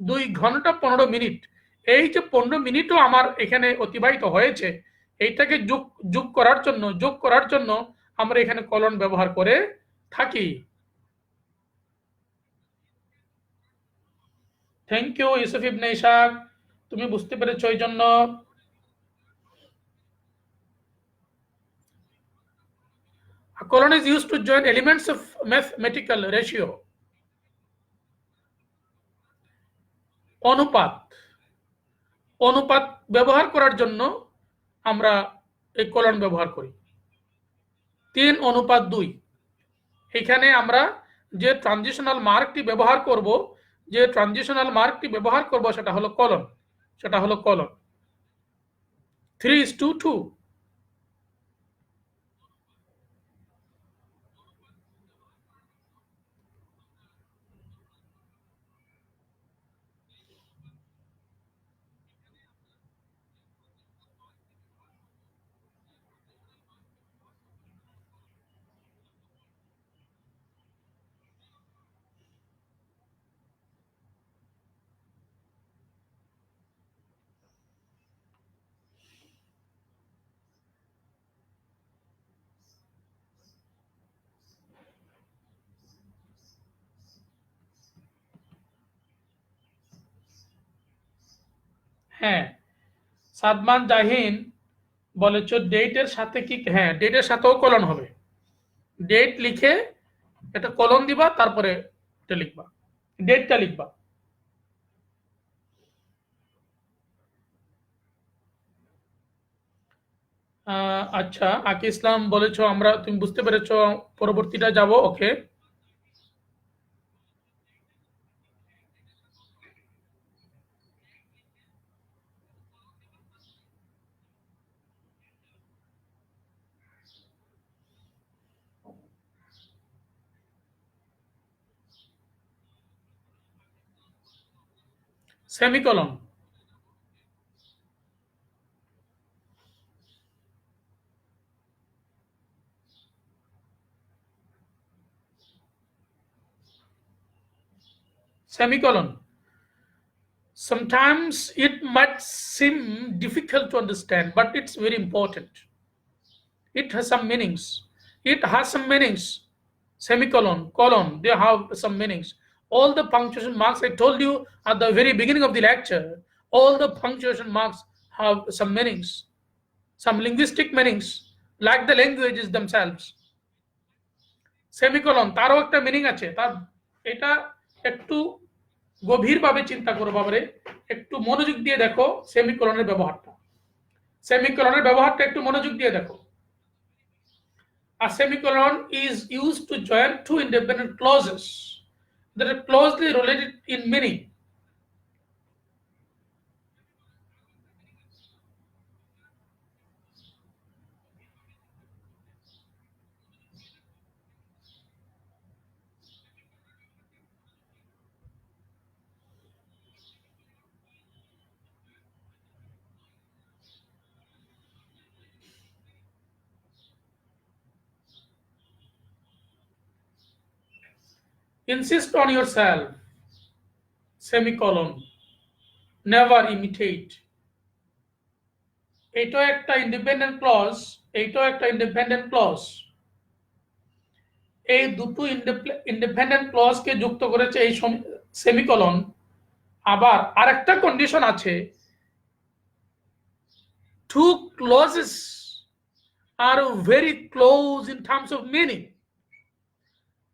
2 ঘন্টা 15 মিনিট, এই যে 15 মিনিটও আমার এখানে অতিবাহিত হয়েছে, এইটাকে যোগ যোগ করার জন্য আমরা এখানে কলন ব্যবহার করে থাকি। থ্যাংক ইউ ইউসুফ ইবনে ইসহাক, তুমি বুঝতে পেরেছো এই জন্য। A colon is used to join elements of mathematical ratio. অনুপাত, অনুপাত ব্যবহার করার জন্য আমরা এই কলন ব্যবহার করি। 3:2। এখানে আমরা যে ট্রানজিশনাল মার্কটি ব্যবহার করব, সেটা হলো কলন, 3:2। হ্যাঁ, সাদমান জাহিন বলেছো ডেটের সাথে কি? হ্যাঁ, ডেটের সাথেও কলন হবে। ডেট লিখে এটা কলন দিবা, তারপরে এটা লিখবা, ডেটটা লিখবা। আচ্ছা, আকি ইসলাম বলেছো আমরা, তুমি বুঝতে পেরেছো, পরবর্তীটা যাব। ওকে, semicolon. Semicolon. Sometimes it might seem difficult to understand, but it's very important. It has some meanings. Semicolon, colon, they have some meanings. All the punctuation marks, I told you at the very beginning of the lecture, all the punctuation marks have some meanings, some linguistic meanings, like the languages themselves. Semicolon তারও একটা meaning আছে। তার এটা একটু গভীরভাবে চিন্তা করো বাবারে, একটু মনোযোগ দিয়ে দেখো সেমিকলনের ব্যবহারটা একটু মনোযোগ দিয়ে দেখো। A semicolon is used to join two independent clauses that are closely related in meaning. Insist on yourself, semicolon, never imitate. এটাও একটা ইন্ডিপেন্ডেন্ট ক্লজ, এই দুটো ইন্ডিপেন্ডেন্ট ক্লজকে যুক্ত করেছে এই সেমিকলন। আবার আরেকটা কন্ডিশন আছে, two clauses are very close in terms of meaning.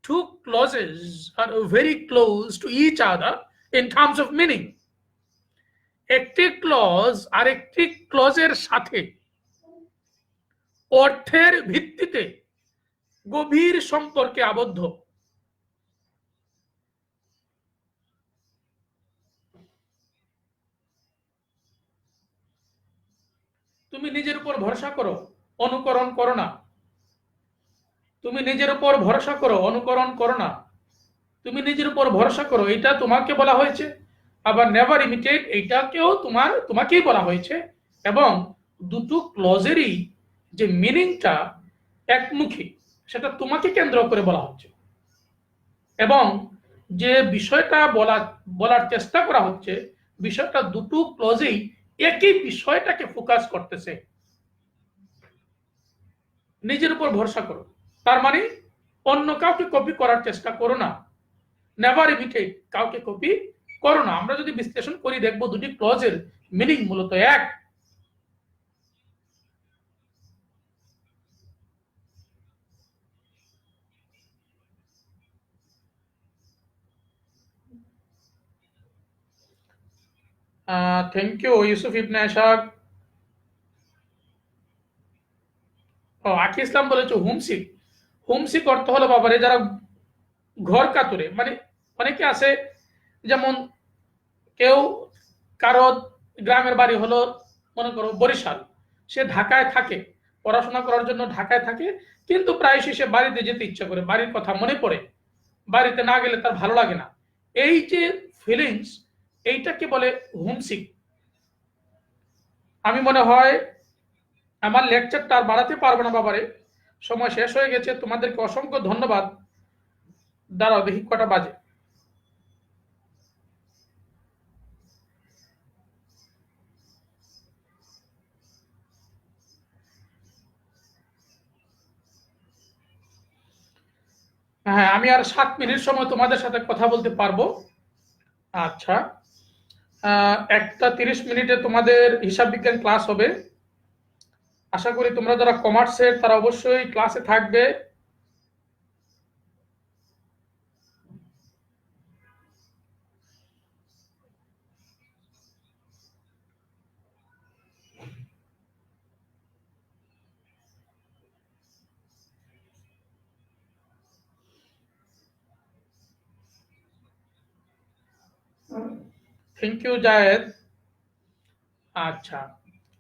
Two clauses are very close to each other in terms of meaning. একটি ক্লজ আরেকটি ক্লজের সাথে অর্থের ভিত্তিতে গভীর সম্পর্কে আবদ্ধ। তুমি নিজের উপর ভরসা করো, অনুকরণ করো না। তুমি নিজের উপর ভরসা করো, অনুকরণ করো না। তুমি নিজের উপর ভরসা করো, এটা তোমাকে বলা হয়েছে। আবার নেভার ইমিটেট, এইটাকেও তোমাকেই বলা হয়েছে। এবং দুটো ক্লজেরই যে মিনিংটা একমুখী, সেটা তোমাকে কেন্দ্র করে বলা হচ্ছে। এবং যে বিষয়টা বলার চেষ্টা করা হচ্ছে, বিষয়টা দুটো ক্লজেই একই বিষয়টাকে ফোকাস করতেছে। নিজের উপর ভরসা করো। তার মানে অন্য কাউকে কপি করার চেষ্টা করো না। নেভার ইমিটেট, কাউকে কপি করো না। আমরা যদি বিশ্লেষণ করি দেখব দুটি ক্লজের মিনিং মূলত এক। থ্যাংক ইউ ইউসুফ ইবনে আশাক। ও আকি ইসলাম বলেছে হোমসিক। হোমসিক অর্থ হলো বাবারে যারা ঘর কাতুরে, মানে অনেকে আছে, যেমন কেউ কারো গ্রামের বাড়ি হলো মনে করো বরিশাল, সে ঢাকায় থাকে, পড়াশোনা করার জন্য ঢাকায় থাকে, কিন্তু প্রায়শই সে বাড়িতে যেতে ইচ্ছা করে, বাড়ির কথা মনে পড়ে, বাড়িতে না গেলে তার ভালো লাগে না। এই যে ফিলিংস, এইটাকে বলে হোমসিক। আমি মনে হয় আমার লেকচারটা আর বাড়াতে পারবো না বাবারে, সময় শেষ হয়ে গেছে। তোমাদেরকে অসংখ্য ধন্যবাদ। দাঁড়াও দেখি কটা বাজে। হ্যাঁ, আমি আর 7 মিনিট সময় তোমাদের সাথে কথা বলতে পারবো। আচ্ছা, 1টা 30 মিনিটে তোমাদের হিসাব বিজ্ঞান ক্লাস হবে। আশা করি তোমরা যারা কমার্সের তারা অবশ্যই ক্লাসে থাকবে। থ্যাংক ইউ জায়েদ। আচ্ছা,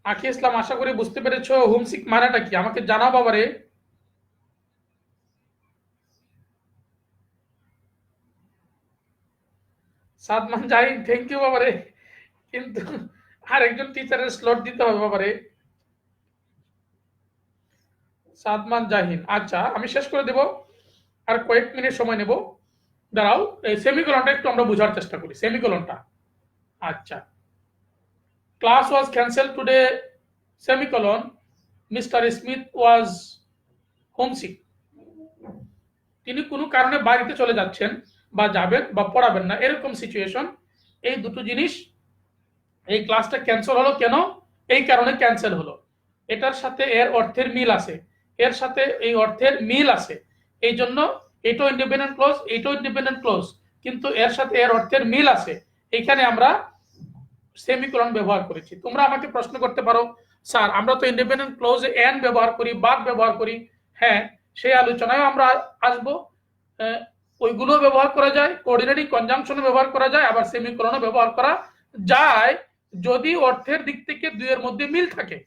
আকি ইসলাম, আশা করি বুঝতে পেরেছো হোমসিক মানেটা কি, আমাকে জানাও বাবারে। সাদমান জাহিদ, থ্যাংক ইউ বাবারে, কিন্তু আর একজন টিচারের স্লট দিতে হবে বাবারে। সাদমান জাহিন, আচ্ছা আমি শেষ করে দেব, আর কয়েক মিনিট সময় নেব। দাঁড়াও, এই সেমিকোলনটা একটু আমরা বোঝার চেষ্টা করি, সেমিকোলনটা। আচ্ছা, ক্লাস ওয়াজ cancel today, semicolon, mister Smith ওয়াজ হোমসিক। তিনি কোনো কারণে বাড়িতে চলে যাচ্ছেন বা যাবেন বা পড়াবেন না, এরকম সিচুয়েশন। এই দুটো জিনিস, এই ক্লাসটা ক্যান্সেল হলো কেন, এই কারণে ক্যান্সেল হলো। এটার সাথে এর অর্থের মিল আছে, এর সাথে এই অর্থের মিল আছে, এই জন্য এটাও ইন্ডিপেন্ডেন্ট ক্লোজ, এটাও ইন্ডিপেন্ডেন্ট ক্লোজ, কিন্তু এর সাথে এর অর্থের মিল আছে। এখানে আমরা সেমিকোলন ব্যবহার করেছি। তোমরা আমাকে প্রশ্ন করতে পারো, স্যার আমরা তো ইন্ডিপেন্ডেন্ট ক্লোজে এন্ড ব্যবহার করি, বাট ব্যবহার করি। হ্যাঁ, সেই আলোচনায় আমরা আসবো। ওইগুলো ব্যবহার করা যায়, কোঅর্ডিনেটিং কনজাংশনে ব্যবহার করা যায়, আবার সেমিকোলনও ব্যবহার করা যায় যদি অর্থের দিক থেকে দুইয়ের মধ্যে মিল থাকে,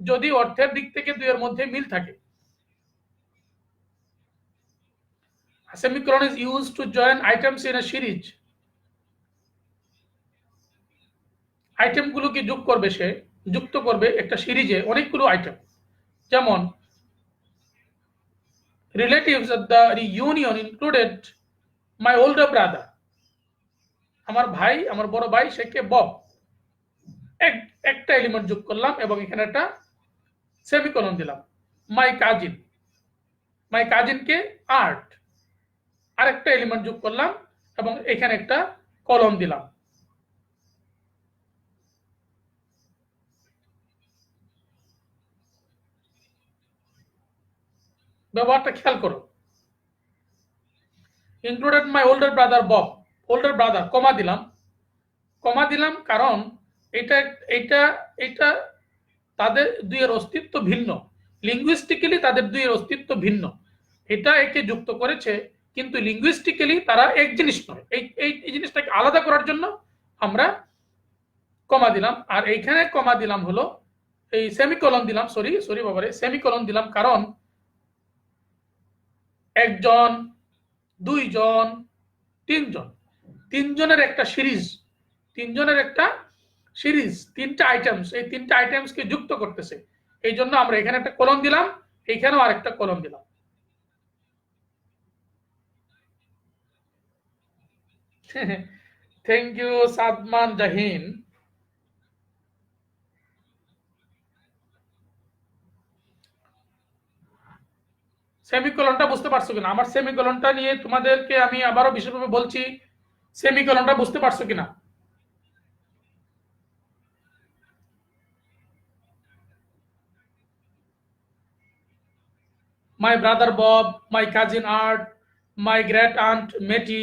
যদি অর্থের দিক থেকে দুইয়ের মধ্যে মিল থাকে। Semicolon is used to join items in a series. আইটেমগুলোকে যোগ করবে, সে যুক্ত করবে একটা সিরিজে অনেকগুলো আইটেম। যেমন relatives at the reunion included my older brother, আমার ভাই, আমার বড় ভাই, সে কে বব। একটা এলিমেন্ট যোগ করলাম এবং এখানে একটা সেমিকোলন দিলাম। মাই কাজিন, মাই কাজিনকে আর্ট, আরেকটা এলিমেন্ট যোগ করলাম এবং এখানে একটা কলম দিলাম। ব্যবহারটা খেয়াল করো। Included my older brother Bob, older brother, comma দিলাম। কমা দিলাম কারণ এটা এটা এটা তাদের দুইয়ের অস্তিত্ব ভিন্ন, লিঙ্গুইস্টিক্যালি তাদের দুইয়ের অস্তিত্ব ভিন্ন। এটা একে যুক্ত করেছে, কিন্তু লিঙ্গুইস্টিক্যালি তারা এক জিনিস নয়। এই জিনিসটাকে আলাদা করার জন্য আমরা কমা দিলাম। আর এইখানে কমা দিলাম হলো, এই সেমিকোলন দিলাম, সরি সরি বাবারে, সেমিকোলন দিলাম কারণ একজন, দুইজন, তিনজন, তিনজনের একটা সিরিজ, তিনজনের একটা সিরিজ, তিনটা আইটেমস, এই তিনটা আইটেমসকে যুক্ত করতেছে। এই জন্য আমরা এখানে একটা কলম দিলাম, এইখানেও আরেকটা কলম দিলাম। Thank you Sadman Jahin. সেমিকোলনটা বুঝতে পারছো কিনা? আমার সেমিকোলনটা নিয়ে তোমাদেরকে আমি আবারও বিশেষভাবে বলছি, সেমিকোলনটা বুঝতে পারছো কিনা? My brother Bob, my cousin Art, my great aunt Mattie,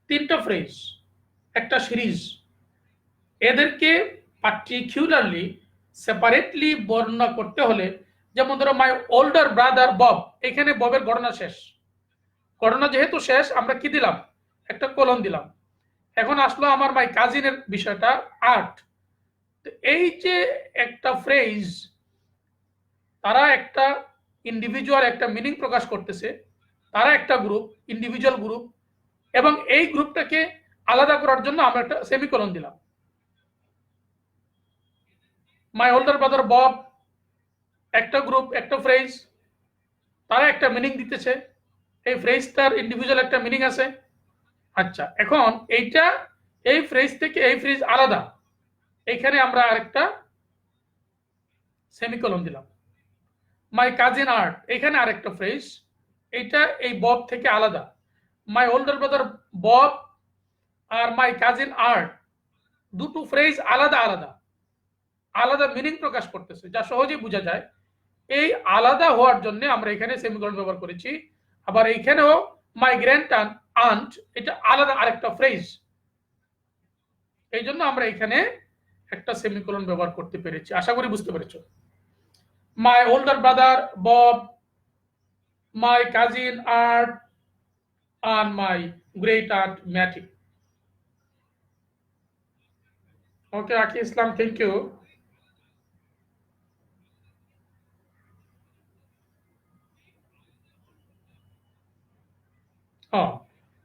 তিনটা ফ্রেজ, একটা সিরিজ। এদেরকে পার্টিকুলারলি সেপারেটলি বর্ণনা করতে হলে, যেমন ধরো মাই ওল্ডার ব্রাদার বব, এখানে ববের ঘটনা শেষ। ঘটনা যেহেতু শেষ, আমরা কি দিলাম? একটা কোলন দিলাম। এখন আসলো আমার মাই কাজিনের বিষয়টা, আর্ট। এই যে একটা ফ্রেজ, তারা একটা ইন্ডিভিজুয়াল একটা মিনিং প্রকাশ করতেছে, তারা একটা গ্রুপ, ইন্ডিভিজুয়াল গ্রুপ, এবং এই গ্রুপটাকে আলাদা করার জন্য আমরা একটা সেমিকোলন দিলাম। মাই ওল্ডার ব্রাদার বব একটা গ্রুপ, একটা ফ্রেজ, তারা একটা মিনিং দিতেছে, এই ফ্রেজটার ইন্ডিভিজুয়াল একটা মিনিং আছে। আচ্ছা, এখন এইটা এই ফ্রেজ থেকে এই ফ্রেজ আলাদা, এখানে আমরা আরেকটা সেমিকোলন দিলাম। মাই কাজিন আর্ট, এখানে আরেকটা ফ্রেজ, এইটা এই বব থেকে আলাদা। মাই ওল্ডার ব্রাদার বব আর মাই কাজিন আর্ট, দুটো ফ্রেজ আলাদা আলাদা, আলাদা মিনিং প্রকাশ করতেছে, যা সহজেই বোঝা যায়। এই আলাদা হওয়ার জন্য আমরা এখানে সেমিকোলন ব্যবহার করেছি। আবার এইখানেও মাই গ্র্যান্ড আন্ট, এটা আলাদা আরেকটা ফ্রেজ, এই জন্য আমরা এখানে একটা সেমিকোলন ব্যবহার করতে পেরেছি। আশা করি বুঝতে পেরেছো। My older brother Bob, my cousin Art, and my great aunt Matty. Okay, Aki Islam, thank you.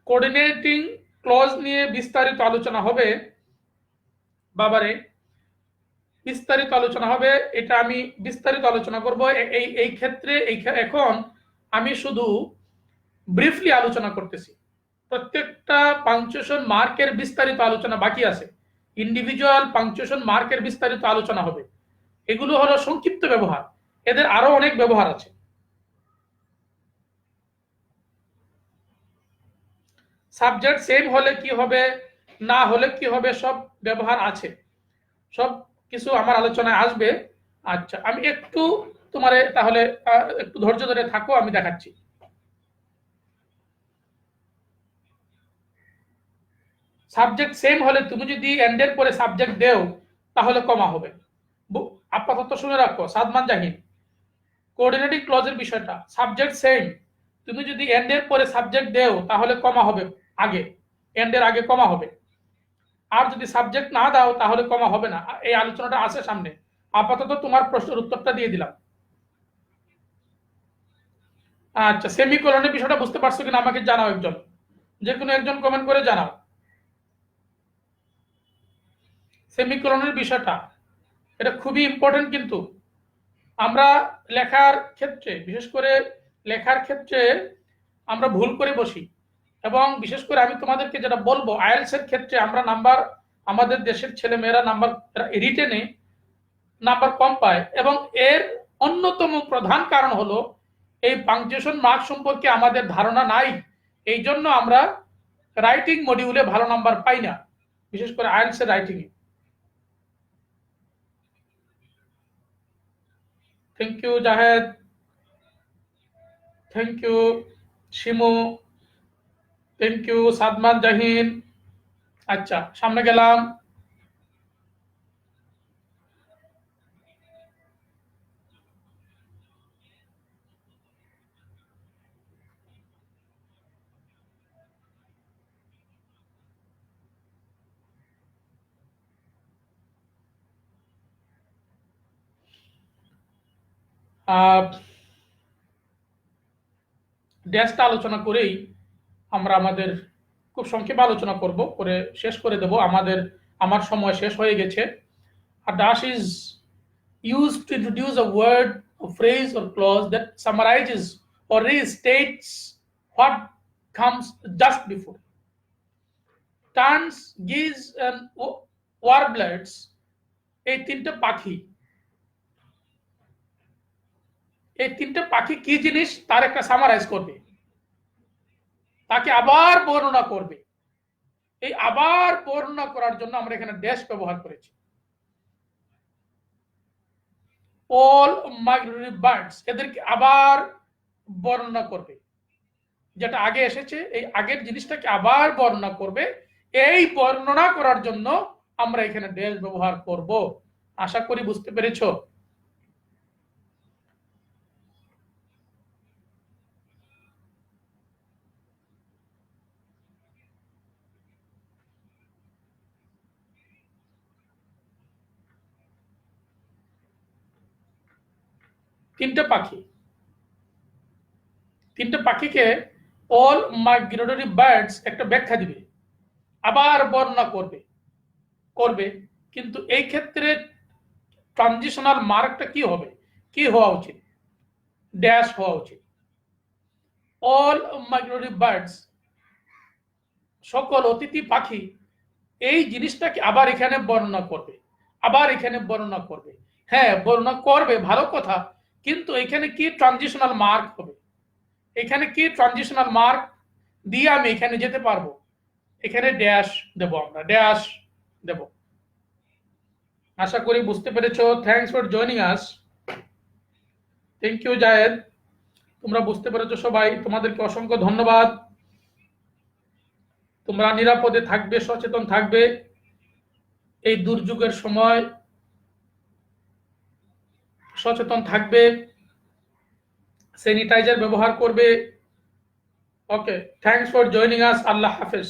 Coordinating clause নিয়ে বিস্তারিত আলোচনা হবে। বাবারে, বিস্তারিত আলোচনা হবে, এটা আমি বিস্তারিত আলোচনা করব। এই ক্ষেত্রে এখন আমি শুধু ব্রিফলি আলোচনা করতেছি। প্রত্যেকটা পাংচুয়েশন মার্কের বিস্তারিত আলোচনা বাকি আছে। ইন্ডিভিজুয়াল পাংচুয়েশন মার্কের বিস্তারিত আলোচনা হবে। এগুলো হলো সংক্ষিপ্ত ব্যবহার, এদের আরো অনেক ব্যবহার আছে। সাবজেক্ট সেম হলে কি হবে, না হলে কি হবে, সব ব্যবহার আছে, সব কিছু আমার আলোচনায় আসবে। আচ্ছা, আমি একটু তোমারে তাহলে একটু ধৈর্য ধরে থাকো, আমি দেখাচ্ছি। সাবজেক্ট সেম হলে তুমি যদি এন্ডের পরে সাবজেক্ট দেও তাহলে কমা হবে। আপাতত শুনে রাখো সাদমান জাহিন, কোঅর্ডিনেটিং ক্লজের বিষয়টা, সাবজেক্ট সেম, তুমি যদি এন্ডের পরে সাবজেক্ট দেও তাহলে কমা হবে, আগে এন্ডের আগে কমা হবে। আর যদি সাবজেক্ট না দাও তাহলে কমা হবে না। এই আলোচনাটা আছে সামনে। আপাতত তোমার প্রশ্নের উত্তরটা দিয়ে দিলাম। আচ্ছা, সেমিকোলনের বিষয়টা বুঝতে পারছো কিনা আমাকে জানাও, একজন, যে কোনো একজন কমেন্ট করে জানাও। সেমিকোলনের বিষয়টা এটা খুবই ইম্পর্টেন্ট, কিন্তু আমরা লেখার ক্ষেত্রে, বিশেষ করে লেখার ক্ষেত্রে আমরা ভুল করে বসি। এবং বিশেষ করে আমি তোমাদেরকে যেটা বলবো, আইএলটিএস এর ক্ষেত্রে আমরা নাম্বার, আমাদের দেশের ছেলে মেয়েরা নাম্বার রিটেনে নাম্বার কম পায়, এবং এর অন্যতম প্রধান কারণ হলো এই পাংচুয়েশন মার্ক সম্পর্কে আমাদের ধারণা নাই। এই জন্য আমরা রাইটিং মডিউলে ভালো নাম্বার পাই না, বিশেষ করে আইএলটিএস এর রাইটিং এ। Thank you Zahed, thank you Shimu, thank you Sadman Jahin. আচ্ছা, সামনে গেলাম। ড্যাশটা আলোচনা করেই আমরা আমাদের খুব সংক্ষেপে আলোচনা করব, করে শেষ করে দেব। আমার সময় শেষ হয়ে গেছে। A dash is used to introduce a word, a phrase, or clause that summarizes or restates what comes just before. Terns, geese, and warblers, এই তিনটে পাখি, এই তিনটে পাখি কি জিনিস তার একটা সামারাইজ করবে, তাকে আবার বর্ণনা করবে। এই আবার বর্ণনা করার জন্য আমরা এখানে ড্যাশ ব্যবহার করেছি। অল মাইগ্রেটরি বার্ডস, এদেরকে আবার বর্ণনা করবে, যেটা আগে এসেছে এই আগের জিনিসটাকে আবার বর্ণনা করবে। এই বর্ণনা করার জন্য আমরা এখানে ড্যাশ ব্যবহার করব। আশা করি বুঝতে পেরেছো। তিনটে পাখিকে অল মাইগ্রেটরি বার্ডস একটা ব্যাখ্যা দিবে, আবার বর্ণনা করবে। কিন্তু এই ক্ষেত্রে ট্রানজিশনাল মার্কটা কি হবে, কি হওয়া উচিত? ড্যাশ হওয়া উচিত। অল মাইগ্রেটরি বার্ডস, সকল অতিথি পাখি এই জিনিসটাকে আবার এখানে বর্ণনা করবে। হ্যাঁ, বর্ণনা করবে, ভালো কথা, কিন্তু এখানে কি ট্রানজিশনাল মার্ক হবে? এখানে কি ট্রানজিশনাল মার্ক দিয়ে আমি এখানে যেতে পারবো? এখানে ড্যাশ দেব, আমরা ড্যাশ দেব। আশা করি বুঝতে পেরেছো। Thanks for joining us. Thank you Zayed, তোমরা বুঝতে পেরেছো সবাই, তোমাদেরকে অসংখ্য ধন্যবাদ। তোমরা নিরাপদে থাকবে, সচেতন থাকবে এই দুর্যোগের সময়, সচেতন থাকবে, স্যানিটাইজার ব্যবহার করবে। ওকে, থ্যাঙ্কস ফর জয়নিং আস। আল্লাহ হাফেজ।